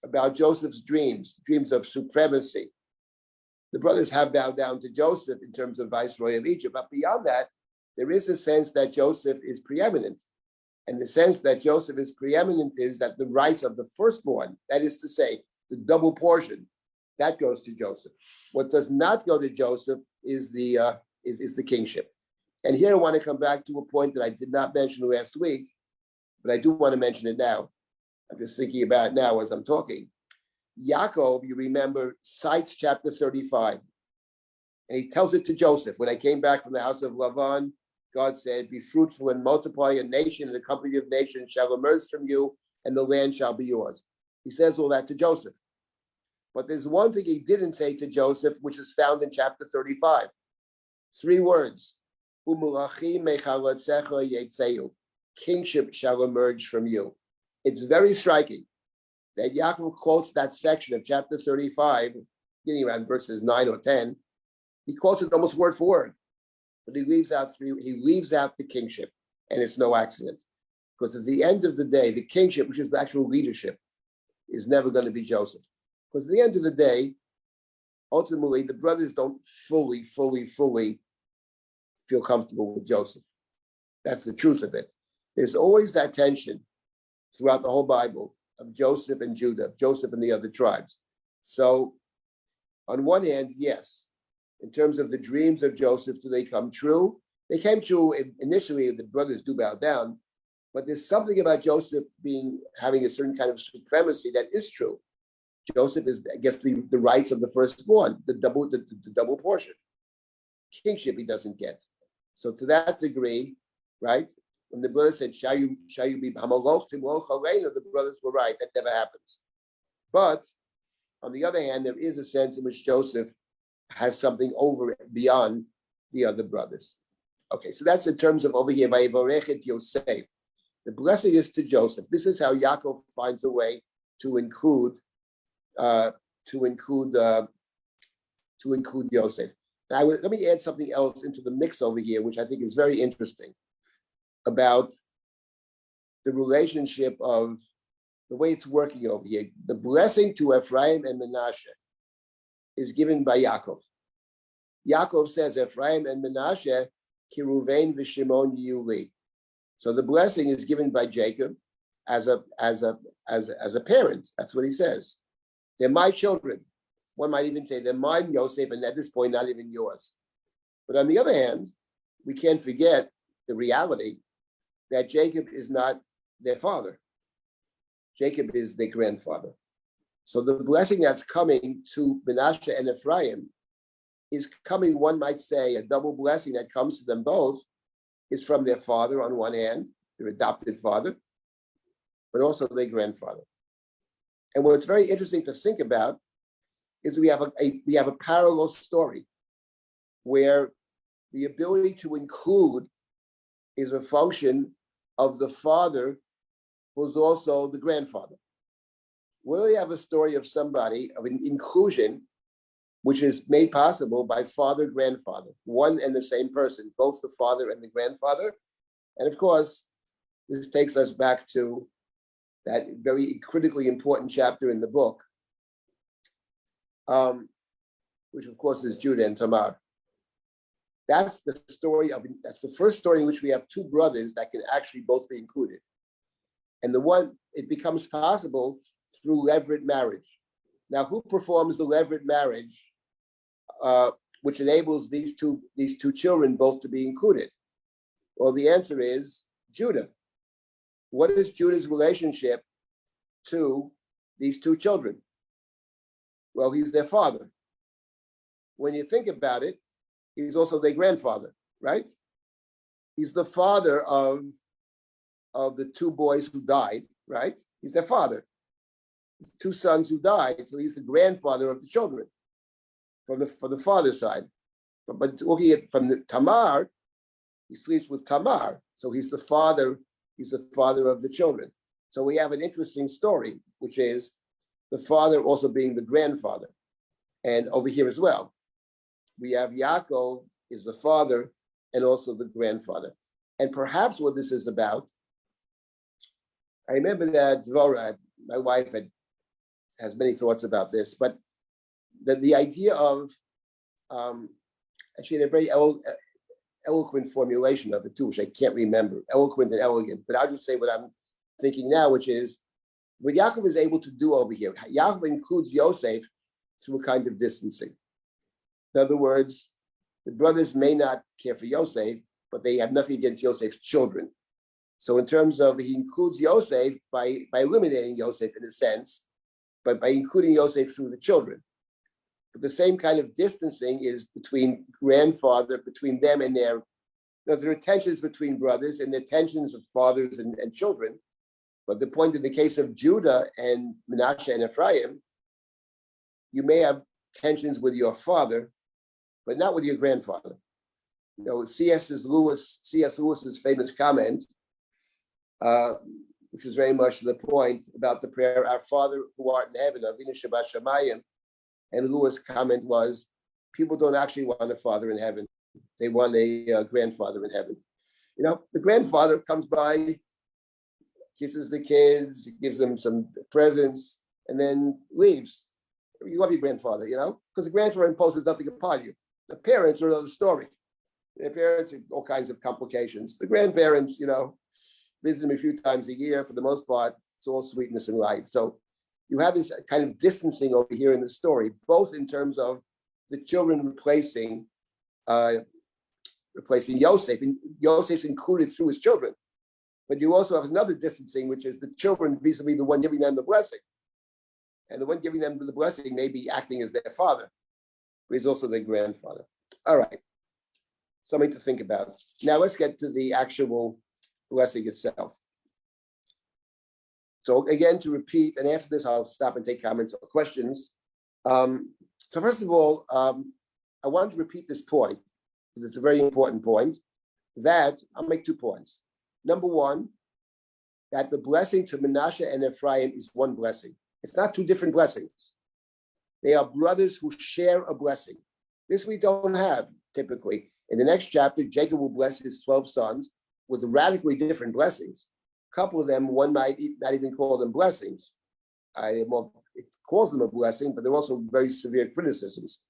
about Joseph's dreams of supremacy, the brothers have bowed down to Joseph in terms of viceroy of Egypt. But beyond that, there is a sense that Joseph is preeminent. And the sense that Joseph is preeminent is that the rights of the firstborn, that is to say, the double portion, that goes to Joseph. What does not go to Joseph is the kingship. And here I want to come back to a point that I did not mention last week, but I do want to mention it now. I'm just thinking about it now as I'm talking. Yaakov, you remember, cites chapter 35. And he tells it to Joseph. When I came back from the house of Lavan, God said, be fruitful and multiply, a nation and a company of nations shall emerge from you, and the land shall be yours. He says all that to Joseph. But there's one thing he didn't say to Joseph, which is found in chapter 35. 3 words. kingship shall emerge from you. It's very striking that Yaakov quotes that section of chapter 35, beginning around verses 9 or 10. He quotes it almost word for word, but he leaves out the kingship, and it's no accident. Because at the end of the day, the kingship, which is the actual leadership, is never going to be Joseph. Because at the end of the day, ultimately, the brothers don't fully feel comfortable with Joseph. That's the truth of it. There's always that tension throughout the whole Bible of Joseph and Judah, Joseph and the other tribes. So on one hand, yes, in terms of the dreams of Joseph, do they come true? They came true initially, the brothers do bow down, but there's something about Joseph having a certain kind of supremacy that is true. Joseph gets the rights of the firstborn, the double portion. Kingship he doesn't get. So to that degree, right? When the brothers said, shall you be Hamaloch, the brothers were right. That never happens. But on the other hand, there is a sense in which Joseph has something over beyond the other brothers. Okay, so that's in terms of over here, Vayivorech Yosef. The blessing is to Joseph. This is how Yaakov finds a way to include Yosef. Now, let me add something else into the mix over here, which I think is very interesting about the relationship of the way it's working over here. The blessing to Ephraim and Manasseh is given by Yaakov. Yaakov says, Ephraim and Manasseh, Kiruvain v'Shimon Yuli. So the blessing is given by Jacob as a parent. That's what he says. They're my children. One might even say they're mine, Yosef, and at this point, not even yours. But on the other hand, we can't forget the reality that Jacob is not their father. Jacob is their grandfather. So the blessing that's coming to Manasseh and Ephraim is coming, one might say, a double blessing that comes to them both is from their father on one hand, their adopted father, but also their grandfather. And what's very interesting to think about is we have a parallel story where the ability to include is a function of the father who's also the grandfather. We have a story of somebody, of an inclusion, which is made possible by father, grandfather, one and the same person, both the father and the grandfather. And of course, this takes us back to that very critically important chapter in the book, which of course is Judah and Tamar. That's the first story in which we have two brothers that can actually both be included. And it becomes possible through levirate marriage. Now, who performs the levirate marriage, which enables these two children both to be included? Well, the answer is Judah. What is Judah's relationship to these two children? Well, he's their father. When you think about it, he's also their grandfather, right? He's the father of the two boys who died, right? He's their father. His two sons who died, so he's the grandfather of the children from the father's side. But looking at from the Tamar, he sleeps with Tamar, so he's the father. He's the father of the children. So we have an interesting story, which is the father also being the grandfather. And over here as well, we have Yaakov is the father and also the grandfather. And perhaps what this is about, I remember that Dvorah, my wife, has many thoughts about this, but the idea of, actually, a very eloquent formulation of it too, which I can't remember, eloquent and elegant, but I'll just say what I'm thinking now, which is what Yaakov is able to do over here. Yaakov includes Yosef through a kind of distancing. In other words, the brothers may not care for Yosef, but they have nothing against Yosef's children. So in terms of, he includes Yosef by eliminating Yosef in a sense, but by including Yosef through the children. But the same kind of distancing is between them and there are tensions between brothers and the tensions of fathers and children. But the point in the case of Judah and Manasseh and Ephraim, you may have tensions with your father, but not with your grandfather. C.S. Lewis's famous comment which is very much the point about the prayer, Our Father who art in heaven, Avinu Shabbat Shamayim. And Lewis' comment was, people don't actually want a father in heaven. They want a grandfather in heaven. You know, the grandfather comes by, kisses the kids, gives them some presents, and then leaves. You love your grandfather, you know, because the grandfather imposes nothing upon you. The parents are another story. Their parents have all kinds of complications. The grandparents, you know, visit them a few times a year. For the most part, it's all sweetness and light. So you have this kind of distancing over here in the story, both in terms of the children replacing Yosef, and Yosef's included through his children. But you also have another distancing, which is the children vis-a-vis the one giving them the blessing. And the one giving them the blessing may be acting as their father, but he's also their grandfather. All right, something to think about. Now let's get to the actual blessing itself. So again, to repeat, and after this, I'll stop and take comments or questions. So first of all, I wanted to repeat this point, because it's a very important point, that I'll make 2 points. Number one, that the blessing to Menashe and Ephraim is one blessing. It's not 2 different blessings. They are brothers who share a blessing. This we don't have typically. In the next chapter, Jacob will bless his 12 sons with radically different blessings. A couple of them, one might not even call them blessings. It calls them a blessing, but they're also very severe criticisms.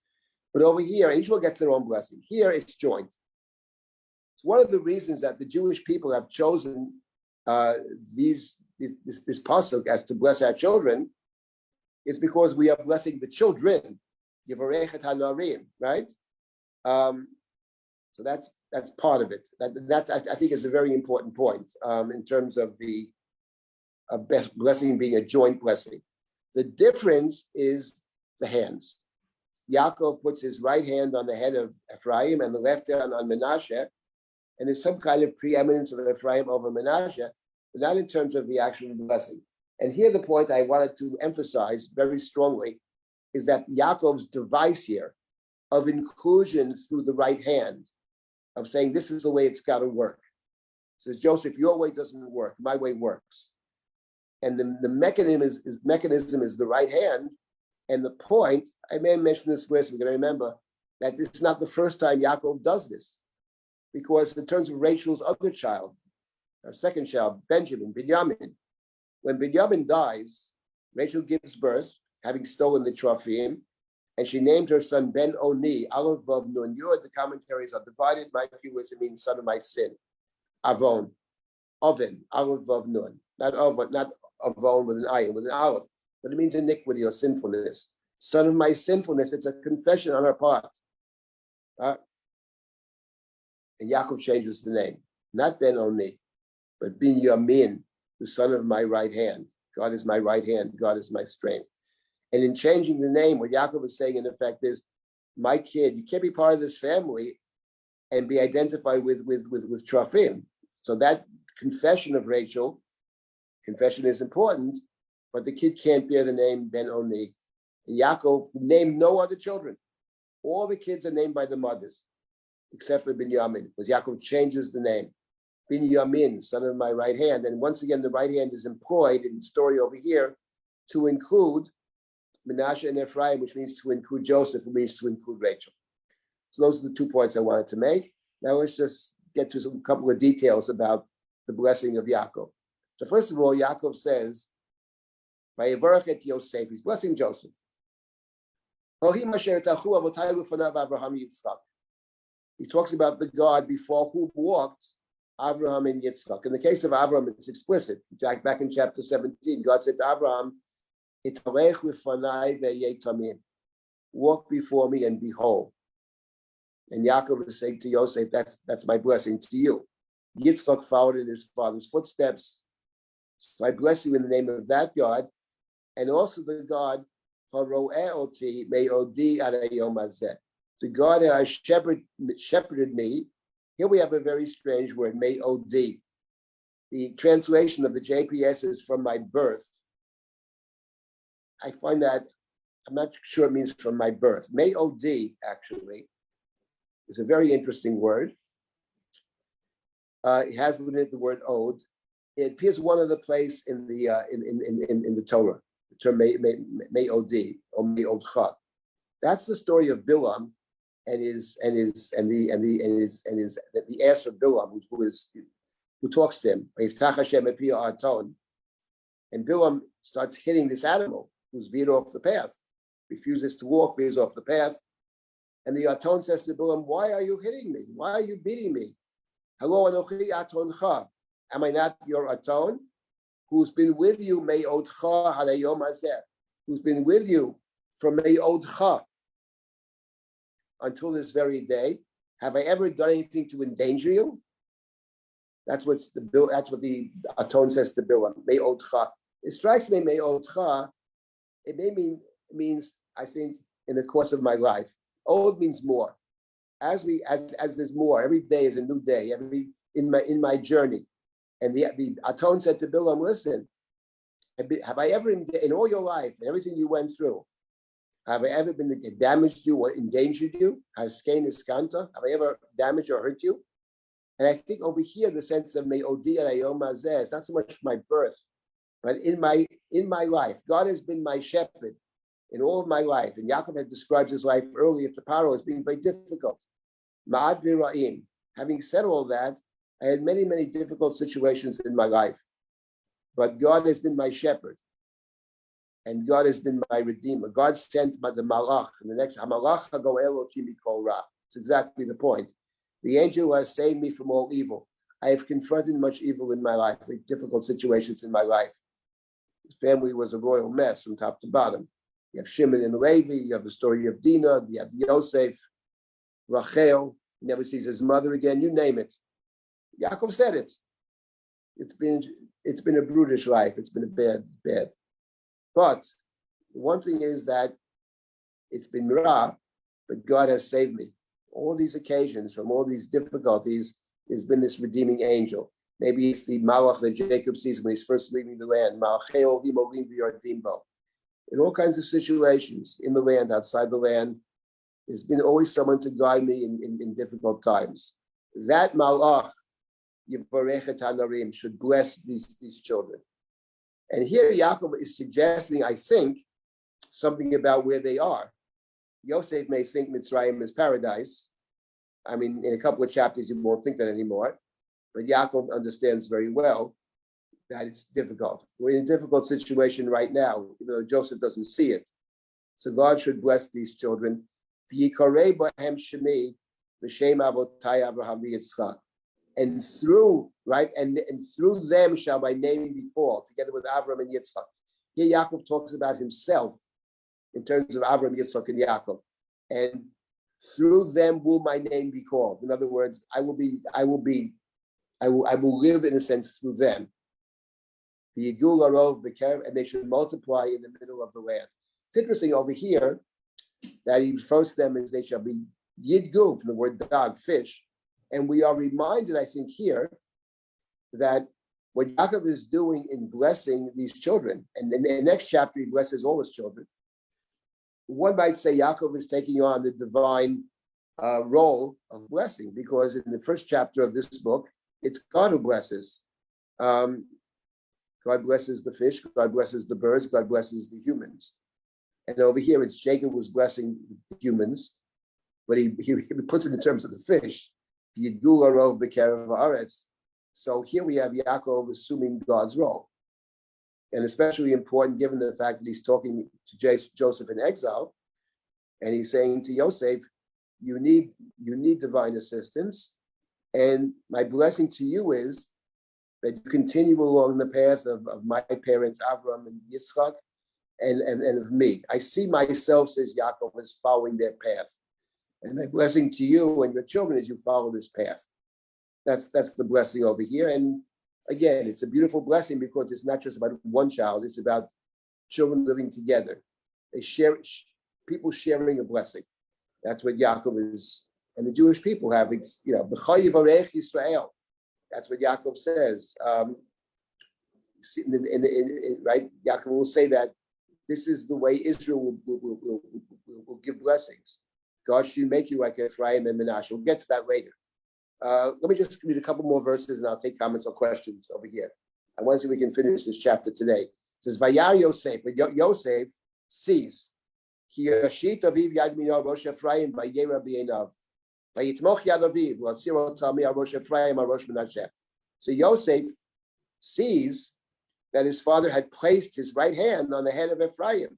But over here, each one gets their own blessing. Here, it's joint. It's one of the reasons that the Jewish people have chosen this pasuk as to bless our children. It's because we are blessing the children, Yivarechet Hanarim, right? So that's part of it. That I think is a very important point in terms of the best blessing being a joint blessing. The difference is the hands. Yaakov puts his right hand on the head of Ephraim and the left hand on Menashe, and there's some kind of preeminence of Ephraim over Menashe, but not in terms of the actual blessing. And here the point I wanted to emphasize very strongly is that Yaakov's device here of inclusion through the right hand, of saying this is the way it's got to work. Says Joseph, your way doesn't work, my way works. And the mechanism is the right hand. And the point, I may have mentioned this last, we're going to remember that this is not the first time Yaakov does this. Because in terms of Rachel's other child, her second child, Binyamin, when Binyamin dies, Rachel gives birth, having stolen the Trophim, and she named her son Ben Oni, Aleph Vav Nun. The commentaries are divided. My view is it means son of my sin. Avon, Oven, Aleph Vav Nun. Not Avon with an ayin, with an aleph. But it means iniquity or sinfulness. Son of my sinfulness, it's a confession on her part. And Yaakov changes the name. Not Ben Oni, but Binyamin, the son of my right hand. God is my right hand. God is my strength. And in changing the name, what Yaakov is saying in effect is, my kid, you can't be part of this family and be identified with Trophim. So that confession of Rachel, confession is important, but the kid can't bear the name Ben Oni. And Yaakov named no other children. All the kids are named by the mothers, except for Binyamin, because Yaakov changes the name. Binyamin, son of my right hand. And once again, the right hand is employed in the story over here to include Menashe and Ephraim, which means to include Joseph, which means to include Rachel. So those are the 2 points I wanted to make. Now let's just get to a couple of details about the blessing of Yaakov. So first of all, Yaakov says, Vayevarach et Yosef, he's blessing Joseph. He talks about the God before whom walked Abraham and Yitzchak. In the case of Abraham, it's explicit. Back in chapter 17, God said to Abraham, walk before me and be whole. And Yaakov is saying to Yosef, that's my blessing to you. Yitzchak followed in his father's footsteps. So I bless you in the name of that God, and also the God, the God who has shepherded me. Here we have a very strange word, Me'odi. The translation of the JPS is from my birth. I find that, I'm not sure it means from my birth. Me'odi, actually, is a very interesting word. It has within it the word od. it appears one other place in the Torah, the term Me'odi or Me'odcha. That's the story of Bilam and the ass of Bilam, who talks to him. And Bilam starts hitting this animal who's veered off the path, refuses to walk, veers off the path. And the Aton says to Bilam, "Why are you hitting me? Why are you beating me? Hello, Anochi Atoncha. Am I not your Aton? Who's been with you, Me'odcha Halayom Hazeh, who's been with you from Me'odcha until this very day. Have I ever done anything to endanger you?" That's what the Aton says to Bilam. Me'odcha. It strikes me, Me'odcha. It means, I think, in the course of my life. Old means more. As there's more, every day is a new day. In my journey, and the Aton said to Bilam, "Listen, have I ever in all your life and everything you went through, have I ever been damaged you or endangered you? Has Skanta? Have I ever damaged or hurt you?" And I think over here the sense of Me'odi Alayom Hazeh is not so much my birth, but in my life, God has been my shepherd in all of my life. And Yaakov had described his life earlier to Paro as being very difficult. Ma'ad v'ra'im. Having said all that, I had many, many difficult situations in my life. But God has been my shepherd. And God has been my redeemer. God sent by the malach. And the next, HaMalach HaGoel Oti Mikol Ra. It's exactly the point. The angel who has saved me from all evil. I have confronted much evil in my life, very difficult situations in my life. His family was a royal mess from top to bottom. You have Shimon and Levi, you have the story of Dinah, you have Yosef, Rachel, he never sees his mother again, you name it. Yaakov said it. It's been a brutish life, it's been a bad. But the one thing is that it's been Ra, but God has saved me. All these occasions, from all these difficulties, there's been this redeeming angel. Maybe it's the Malach that Jacob sees when he's first leaving the land. In all kinds of situations, in the land, outside the land, there's been always someone to guide me in difficult times. That Malach, Yivarechet Hanarim, should bless these children. And here Yaakov is suggesting, I think, something about where they are. Yosef may think Mitzrayim is paradise. I mean, in a couple of chapters, you won't think that anymore. But Yaakov understands very well that it's difficult. We're in a difficult situation right now, even though Joseph doesn't see it. So God should bless these children. And through, right, and through them shall my name be called, together with Avram and Yitzchak. Here Yaakov talks about himself in terms of Avram, Yitzchak, and Yaakov. And through them will my name be called. In other words, I will live in a sense through them. The Yigul Arov Bekev, and they should multiply in the middle of the land. It's interesting over here that he refers to them as they shall be Yidgu, from the word dog, fish. And we are reminded, I think, here that what Yaakov is doing in blessing these children, and in the next chapter, he blesses all his children. One might say Yaakov is taking on the divine role of blessing, because in the first chapter of this book, it's God who blesses. God blesses the fish, God blesses the birds, God blesses the humans. And over here, it's Jacob who's blessing the humans, but he puts it in terms of the fish. So here we have Yaakov assuming God's role. And especially important given the fact that he's talking to Joseph in exile, and he's saying to Yosef, you need divine assistance, and my blessing to you is that you continue along the path of my parents, Avram and Yitzchak, and of me. I see myself, says Yaakov, as following their path. And my blessing to you and your children is you follow this path. That's the blessing over here. And again, it's a beautiful blessing because it's not just about one child, it's about children living together. They share, people sharing a blessing. That's what Yaakov is, and the Jewish people have, B'chai Yivarech Yisrael. That's what Yaakov says. Right? Yaakov will say that this is the way Israel will give blessings. God should make you like Ephraim and Menashe. We'll get to that later. Let me just read a couple more verses and I'll take comments or questions over here. I want to see if we can finish this chapter today. It says, Vayar Yosef, but Yosef sees. Ki yashit aviv yad mino rosh Ephraim vayera b'einav. Vayitmoch yad aviv v'asiro tami al rosh Ephraim al rosh Menashe. So Yosef sees that his father had placed his right hand on the head of Ephraim.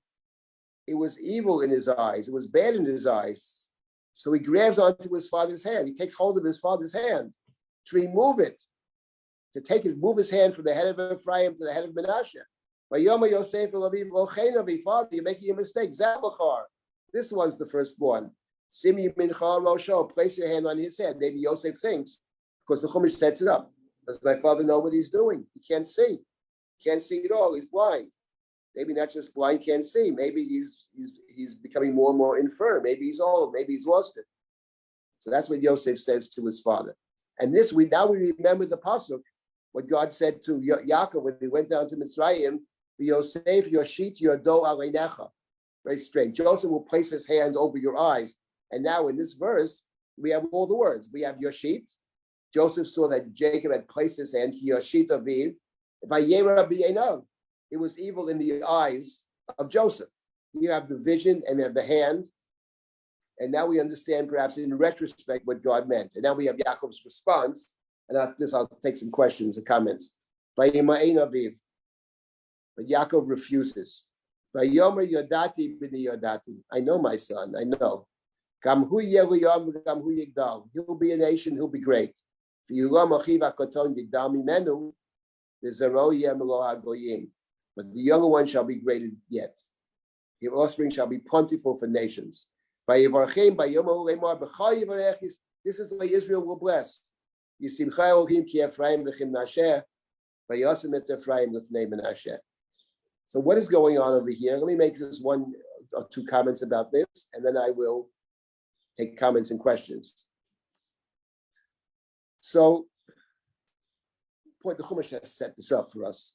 It was evil in his eyes. It was bad in his eyes. So he grabs onto his father's hand. He takes hold of his father's hand to remove it, to move his hand from the head of Ephraim to the head of Menashe. Vayoma Yosef elaviv lochein, Father, you're making a mistake. Zabachar. This one's the firstborn. Simi mincha rosho. Place your hand on his head. Maybe Yosef thinks, because the Chumash sets it up. Does my father know what he's doing? He can't see. He can't see at all. He's blind. Maybe not just blind, can't see. Maybe he's becoming more and more infirm. Maybe he's old. Maybe he's lost it. So that's what Yosef says to his father. And this we remember the pasuk, what God said to Yaakov when he went down to Mitzrayim. Yosef yoshit yodo aleinecha. Very strange. Joseph will place his hands over your eyes. And now in this verse, we have all the words. We have yoshit. Joseph saw that Jacob had placed his hand. Yoshit aviv. Vayera b'einav. It was evil in the eyes of Joseph. You have the vision and you have the hand. And now we understand perhaps in retrospect what God meant. And now we have Yaakov's response. And after this, I'll take some questions and comments. Vayima'ein aviv. But Yaakov refuses. Vayomer yodati b'ni yodati. I know my son, I know. Gam hu yeluyam gam hu yigdal. He'll be a nation, he'll be great. V'yulam achiv hakoton yigdal mimenu. V'zaro yem lo hagoyim. But the younger one shall be greater yet. His offspring shall be plentiful for nations. This is the way Israel will bless. So what is going on over here? Let me make this one or two comments about this, and then I will take comments and questions. So, the Chumash has set this up for us.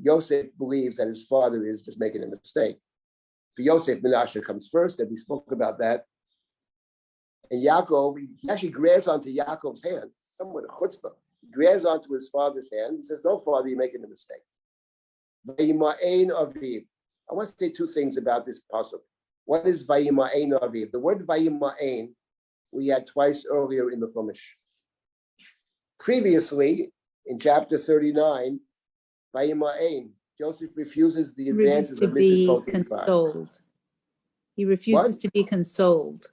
Yosef believes that his father is just making a mistake. For Yosef, Menashe comes first, and we spoke about that. And Yaakov, he actually grabs onto Yaakov's hand, somewhat a chutzpah. He grabs onto his father's hand. He says, no, father, you're making a mistake. Vayima'ein aviv. I want to say two things about this pasuk. What is Vayima'ein aviv? The word Vayima'ein we had twice earlier in the Chumash. Previously, in chapter 39, Vayima'ein, Joseph refuses the advances of Mrs. Potiphar. He refuses to be consoled.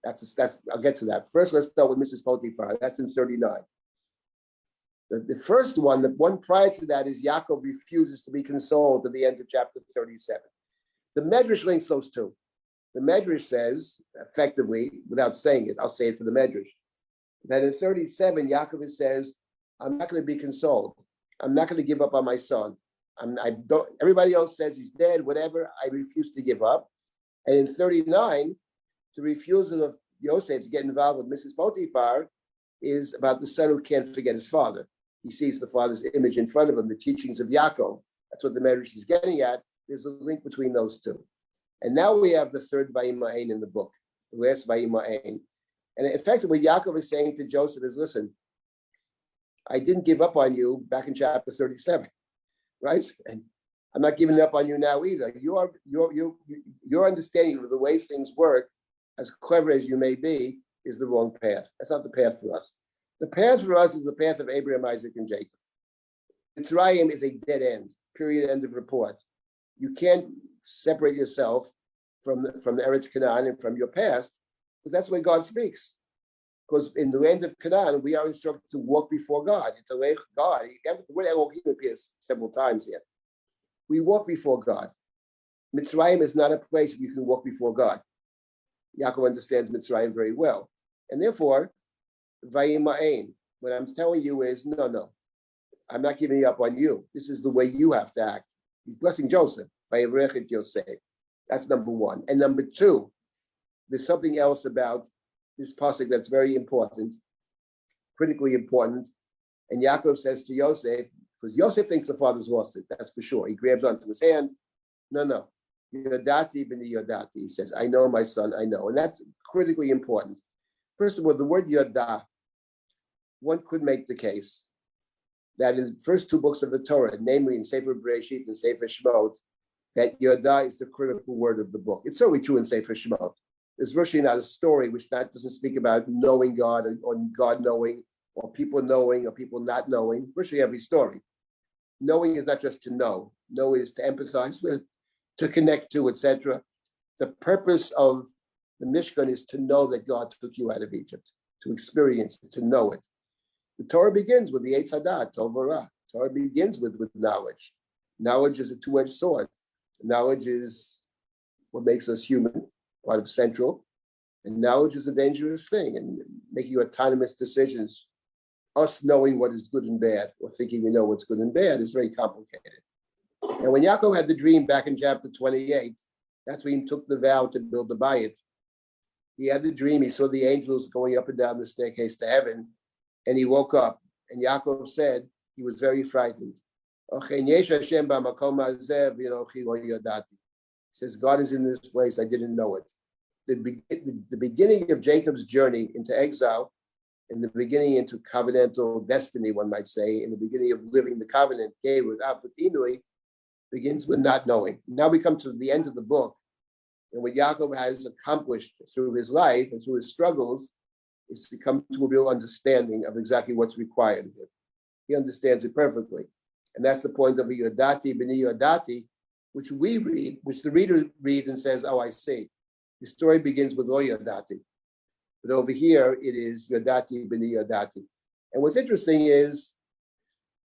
That's I'll get to that. First, let's start with Mrs. Potiphar. That's in 39. The first one, the one prior to that, is Yaakov refuses to be consoled at the end of chapter 37. The Medrash links those two. The Medrash says, effectively, without saying it, I'll say it for the Medrash, that in 37, Yaakov says, I'm not going to be consoled. I'm not going to give up on my son. Everybody else says he's dead, whatever. I refuse to give up. And in 39, the refusal of Yosef to get involved with Mrs. Potiphar is about the son who can't forget his father. He sees the father's image in front of him, the teachings of Yaakov. That's what the Medrash is getting at. There's a link between those two. And now we have the third Vayima'ein in the book, the last Vayima'ein. And effectively, Yaakov is saying to Joseph is, listen, I didn't give up on you back in chapter 37, right? And I'm not giving up on you now either. Your understanding of the way things work, as clever as you may be, is the wrong path. That's not the path for us. The path for us is the path of Abraham, Isaac, and Jacob. Mitzrayim is a dead end, period, end of report. You can't separate yourself from the Eretz Canaan and from your past, because that's where God speaks. Because in the land of Canaan, we are instructed to walk before God. It's a way of God. The word Elohim appears several times here. We walk before God. Mitzrayim is not a place where you can walk before God. Yaakov understands Mitzrayim very well. And therefore, Vayima'ein, what I'm telling you is, no, I'm not giving up on you. This is the way you have to act. He's blessing Joseph. Vayivrech Yosef. That's number one. And number two, there's something else about this pasuk that's very important, critically important. And Yaakov says to Yosef, because Yosef thinks the father's lost it, that's for sure. He grabs onto his hand. No. Yodati b'ni yodati. He says, I know my son, I know. And that's critically important. First of all, the word yodah, one could make the case that in the first two books of the Torah, namely in Sefer Bereshit and Sefer Shemot, that Yoda is the critical word of the book. It's certainly true in Sefer Shemot. There's virtually not a story which that doesn't speak about knowing God or God knowing or people not knowing. Virtually every story. Knowing is not just to know. Know is to empathize with, to connect to, etc. The purpose of the Mishkan is to know that God took you out of Egypt, to experience it, to know it. The Torah begins with the Eitz Hadat, Tov Ra. Torah begins with knowledge. Knowledge is a two-edged sword. Knowledge is what makes us human, part of central. And knowledge is a dangerous thing, and making autonomous decisions, us knowing what is good and bad, or thinking we know what's good and bad, is very complicated. And when Yaakov had the dream back in chapter 28, that's when he took the vow to build the bayit. He had the dream, he saw the angels going up and down the staircase to heaven, and he woke up. And Yaakov said he was very frightened. He says, God is in this place, I didn't know it. The beginning of Jacob's journey into exile, in the beginning into covenantal destiny, one might say, in the beginning of living the covenant, begins with not knowing. Now we come to the end of the book, and what Yaakov has accomplished through his life and through his struggles is to come to a real understanding of exactly what's required of him. He understands it perfectly. And that's the point of a Yodati b'ni Yodati, which we read, which the reader reads and says, oh, I see. The story begins with O Yodati. But over here, it is Yodati b'ni Yodati. And what's interesting is,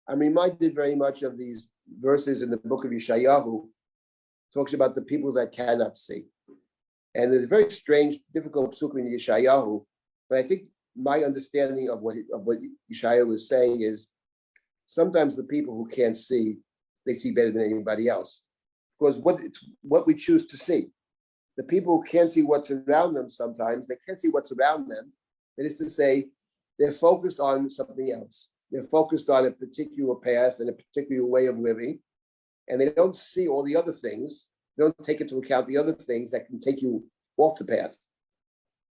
I'm reminded very much of these verses in the book of Yeshayahu, talks about the people that cannot see. And there's a very strange, difficult psukim in Yeshayahu, but I think my understanding of what Yeshayahu is saying is, sometimes the people who can't see, they see better than anybody else. Because what we choose to see. The people who can't see what's around them sometimes, they can't see what's around them. That is to say, they're focused on something else. They're focused on a particular path and a particular way of living, and they don't see all the other things. They don't take into account the other things that can take you off the path.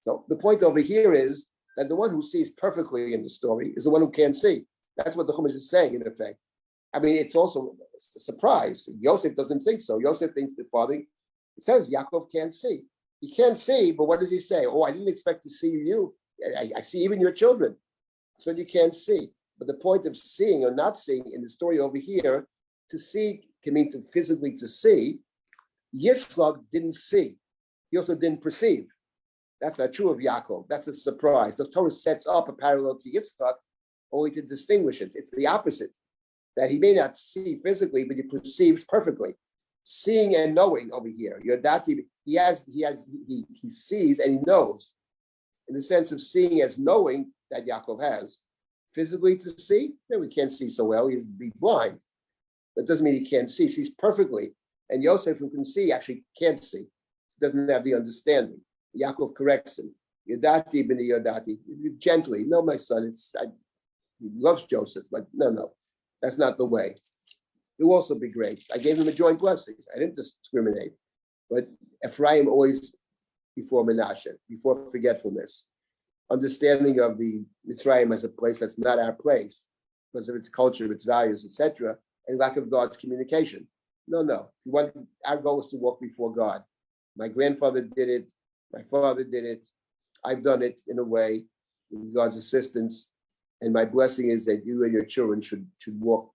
So the point over here is that the one who sees perfectly in the story is the one who can't see. That's what the Chumash is saying, in effect. I mean, it's also a surprise. Yosef doesn't think so. Yosef thinks that father, it says Yaakov can't see. He can't see, but what does he say? Oh, I didn't expect to see you. I see even your children. That's what you can't see. But the point of seeing or not seeing in the story over here, to see can mean to physically to see. Yitzchak didn't see. He also didn't perceive. That's not true of Yaakov. That's a surprise. The Torah sets up a parallel to Yitzchak only to distinguish it. It's the opposite, that he may not see physically, but he perceives perfectly. Seeing and knowing over here. Yodati, he sees and he knows, in the sense of seeing as knowing that Yaakov has. Physically to see, no, we can't see so well, he's blind. That doesn't mean he can't see, he sees perfectly. And Yosef, who can see, actually can't see, doesn't have the understanding. Yaakov corrects him. Yodati b'ni Yodati, gently, no, my son, he loves Joseph, but no, that's not the way. It will also be great. I gave him a joint blessing. I didn't discriminate. But Ephraim always before Menashe, before forgetfulness. Understanding of the Mitzrayim as a place that's not our place because of its culture, its values, etc., and lack of God's communication. No. Our goal is to walk before God. My grandfather did it. My father did it. I've done it in a way with God's assistance. And my blessing is that you and your children should walk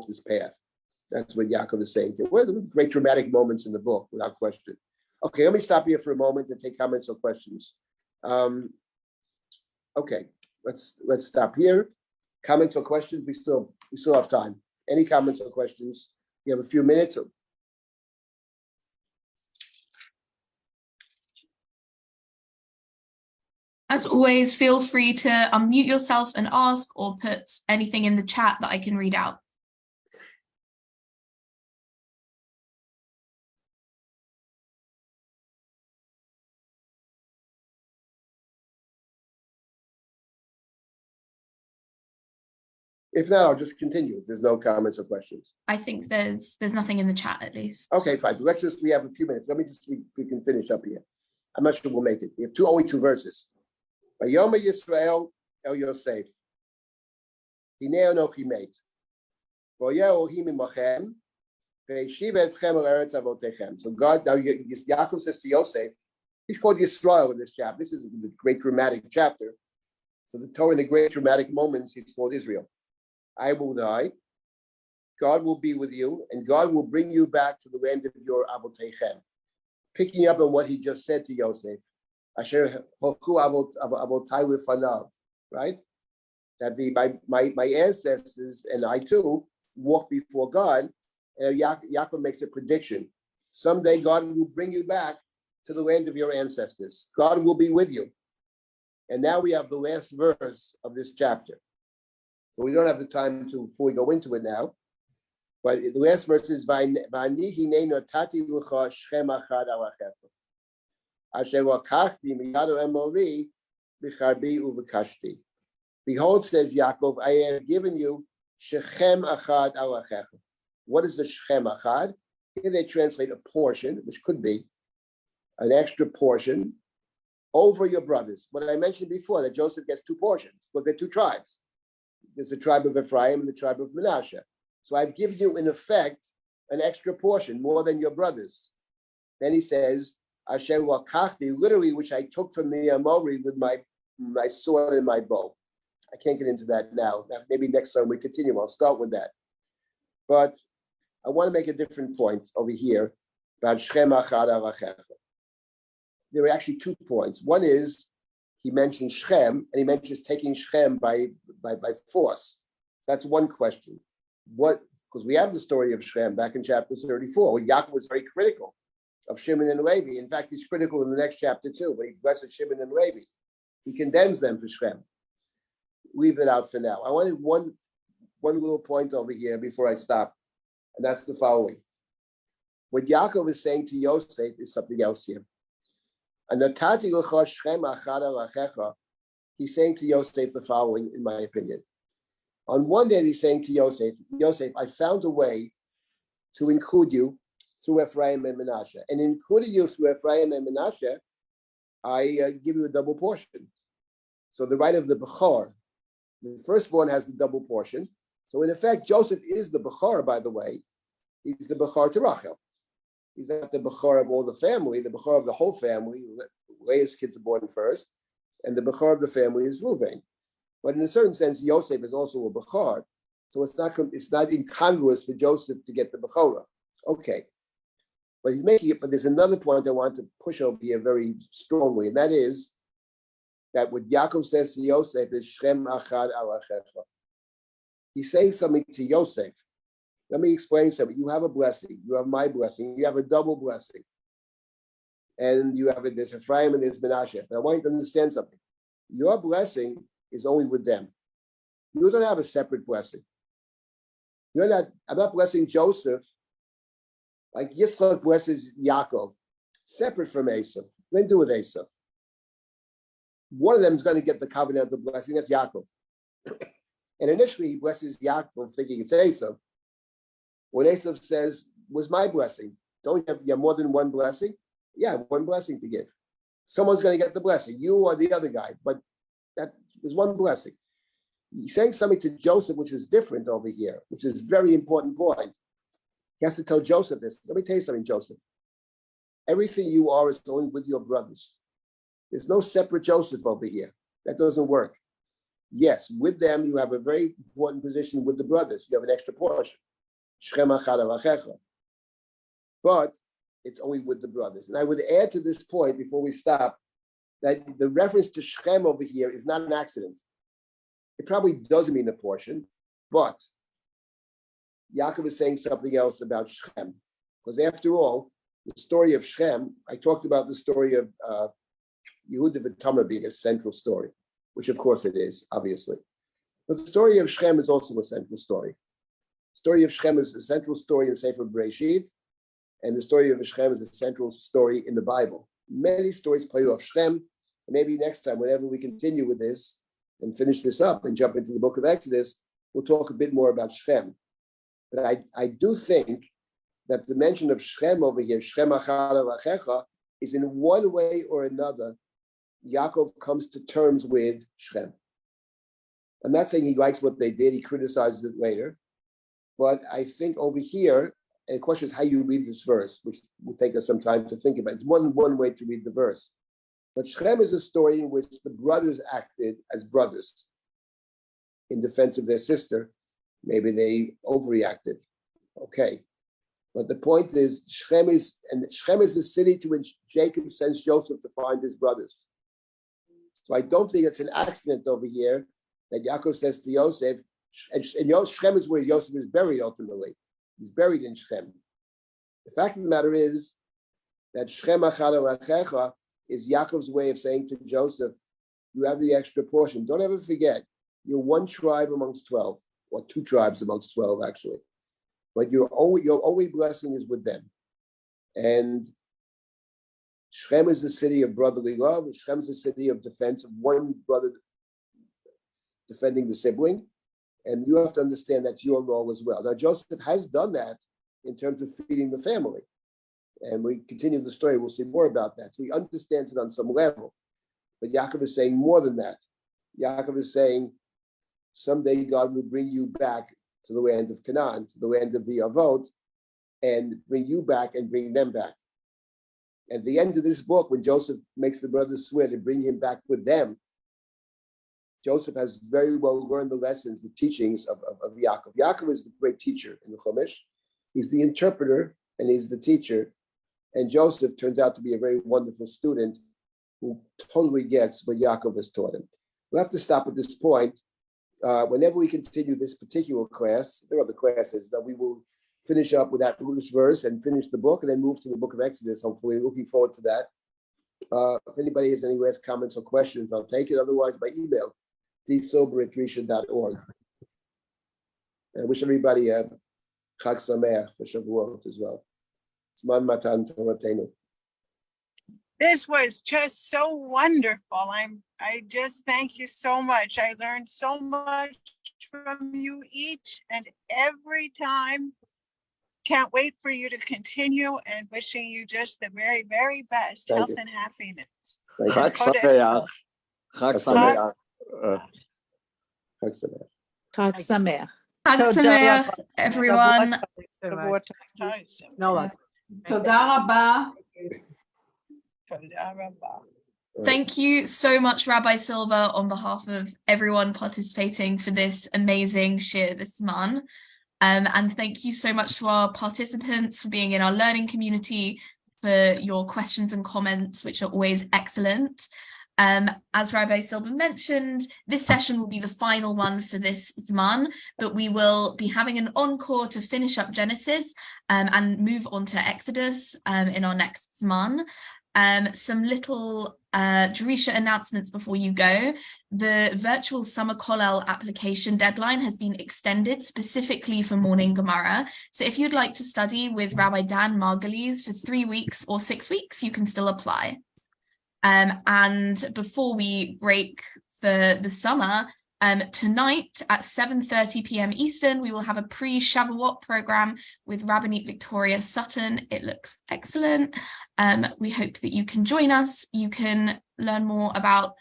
this path. That's what Yaakov is saying. Well, there were great dramatic moments in the book, without question. Okay, let me stop here for a moment and take comments or questions. Okay, let's stop here. Comments or questions? We still have time. Any comments or questions? You have a few minutes. As always, feel free to unmute yourself and ask, or put anything in the chat that I can read out. If not, I'll just continue. There's no comments or questions. I think there's nothing in the chat, at least. Okay, fine. We have a few minutes. Let me just see if we can finish up here. I'm not sure we'll make it. We have only two verses. Vayoma Yisrael El Yosef. Hinei Anochi Meit. So God, now Yaakov says to Yosef, he's called Yisrael in this chapter. This is a great dramatic chapter. So the Torah in the great dramatic moments, he's called Israel. I will die. God will be with you, and God will bring you back to the land of your avotechem. Picking up on what he just said to Yosef, Asher hoku avotai lefanav, right? That my ancestors and I too walk before God. And Yaakov makes a prediction. Someday God will bring you back to the land of your ancestors. God will be with you. And now we have the last verse of this chapter. So we don't have the time to fully go into it now. But the last verse is V'ani hinei notati lucha shchem achad alachecha. Asher lokachti miyado emori b'charbi uv'kashti. Behold, says Yaakov, I have given you shechem achad alachecha. What is the shechem achad? Here they translate a portion, which could be an extra portion over your brothers. What I mentioned before, that Joseph gets two portions, but they're two tribes. There's the tribe of Ephraim and the tribe of Manasseh. So I've given you, in effect, an extra portion, more than your brothers. Then he says, Asher wakachti, literally, which I took from the Amori with my sword and my bow. I can't get into that now. Maybe next time we continue. I'll start with that. But I want to make a different point over here about Shchem Achad Avachecha. There are actually 2 points. One is he mentions Shchem, and he mentions taking Shchem by force. So that's one question. Because we have the story of Shchem back in chapter 34, where Yaakov was very critical of Shimon and Levi. In fact, he's critical in the next chapter too, when he blesses Shimon and Levi. He condemns them for Shchem. Leave that out for now. I wanted one little point over here before I stop, and that's the following. What Yaakov is saying to Yosef is something else here. And he's saying to Yosef the following, in my opinion. On one day, he's saying to Yosef, I found a way to include you through Ephraim and Manasseh. And including you through Ephraim and Manasseh, I give you a double portion. So the right of the Bechor, the firstborn has the double portion. So in effect, Joseph is the Bechor, by the way. He's the Bechor to Rachel. He's not the Bechor of all the family, the Bechor of the whole family. Leah's kids are born first, and the Bechor of the family is Reuven. But in a certain sense, Yosef is also a Bechor, so it's not incongruous for Joseph to get the Bechorah. Okay, but he's making it. But there's another point I want to push over here very strongly, and that is that what Yaakov says to Yosef is Shem Achad Alachecha. He's saying something to Yosef. Let me explain something. You have a blessing. You have my blessing. You have a double blessing, and you have there's Ephraim and there's Manasseh. But I want you to understand something. Your blessing is only with them. You don't have a separate blessing. I'm not blessing Joseph like Yitzchak blesses Yaakov, separate from Esau. Nothing to do with Esau. One of them is going to get the covenantal blessing, that's Yaakov. And initially he blesses Yaakov thinking it's Esau. When Esau says, was my blessing, don't you have more than one blessing? Yeah, one blessing to give. Someone's going to get the blessing, you or the other guy, but that is one blessing. He's saying something to Joseph, which is different over here, which is a very important point. He has to tell Joseph this. Let me tell you something, Joseph. Everything you are is only with your brothers. There's no separate Joseph over here. That doesn't work. Yes, with them, you have a very important position with the brothers. You have an extra portion. But it's only with the brothers. And I would add to this point before we stop that the reference to Shechem over here is not an accident. It probably doesn't mean a portion, but Yaakov is saying something else about Shechem. Because after all, the story of Shechem, I talked about the story of Yehuda and Tamar being a central story, which of course it is, obviously. But the story of Shechem is also a central story. The story of Shechem is a central story in Sefer Bereshit, and the story of Shechem is a central story in the Bible. Many stories play off Shechem, and maybe next time, whenever we continue with this and finish this up and jump into the book of Exodus, we'll talk a bit more about Shechem. But I do think that the mention of Shechem over here, Shechem Achad Alachecha, is in one way or another, Yaakov comes to terms with Shechem. I'm not saying he likes what they did, he criticizes it later, But I think over here, and the question is how you read this verse, which will take us some time to think about. It's more than one way to read the verse. But Shechem is a story in which the brothers acted as brothers in defense of their sister. Maybe they overreacted. Okay. But the point is, Shechem is the city to which Jacob sends Joseph to find his brothers. So I don't think it's an accident over here that Yaakov says to Yosef, and Shechem is where Yosef is buried ultimately. He's buried in Shechem. The fact of the matter is that Shechem achad alachecha is Yaakov's way of saying to Joseph, you have the extra portion. Don't ever forget, you're one tribe amongst 12, or two tribes amongst 12 actually. But your only blessing is with them. And Shechem is the city of brotherly love. Shechem is the city of defense of one brother defending the sibling. And you have to understand that's your role as well. Now, Joseph has done that in terms of feeding the family. And we continue the story, we'll see more about that. So he understands it on some level. But Yaakov is saying more than that. Yaakov is saying, someday God will bring you back to the land of Canaan, to the land of the Avot, and bring you back and bring them back. At the end of this book, when Joseph makes the brothers swear to bring him back with them, Joseph has very well learned the lessons, the teachings of Yaakov. Yaakov is the great teacher in the Chumash. He's the interpreter and he's the teacher. And Joseph turns out to be a very wonderful student who totally gets what Yaakov has taught him. We'll have to stop at this point. Whenever we continue this particular class, there are other classes, but we will finish up with this verse and finish the book and then move to the book of Exodus, hopefully. Looking forward to that. If anybody has any last comments or questions, I'll take it. Otherwise, by email, dsilber@risha.org. I wish everybody a Chag Sameach for Shavuot as well. Zman Matan Toratenu. This was just so wonderful. I just thank you so much. I learned so much from you each and every time. Can't wait for you to continue and wishing you just the very, very best Thank health you. and happiness. Chag Sameach. Chag Sameach. Chag Sameach. Chag Sameach. Chag Sameach, everyone. תודה רבה. Thank you so much, Rabbi Silber, on behalf of everyone participating for this amazing shir this month. And thank you so much to our participants for being in our learning community, for your questions and comments, which are always excellent. As Rabbi Silber mentioned, this session will be the final one for this Zman, but we will be having an encore to finish up Genesis and move on to Exodus in our next Zman. Some little Jerisha announcements before you go. The virtual Summer Kollel application deadline has been extended specifically for Morning Gemara. So if you'd like to study with Rabbi Dan Margulies for 3 weeks or 6 weeks, you can still apply. And before we break for the summer, tonight at 7:30 p.m. Eastern, we will have a pre-Shavuot program with Rabbinite Victoria Sutton. It looks excellent. We hope that you can join us. You can learn more about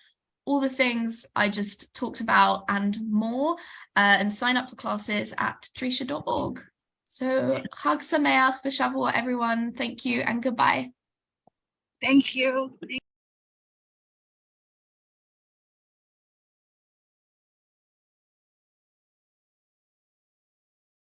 all the things I just talked about and more, and sign up for classes at trisha.org. So, Chag Sameach v'Shavuot, everyone. Thank you and goodbye. Thank you.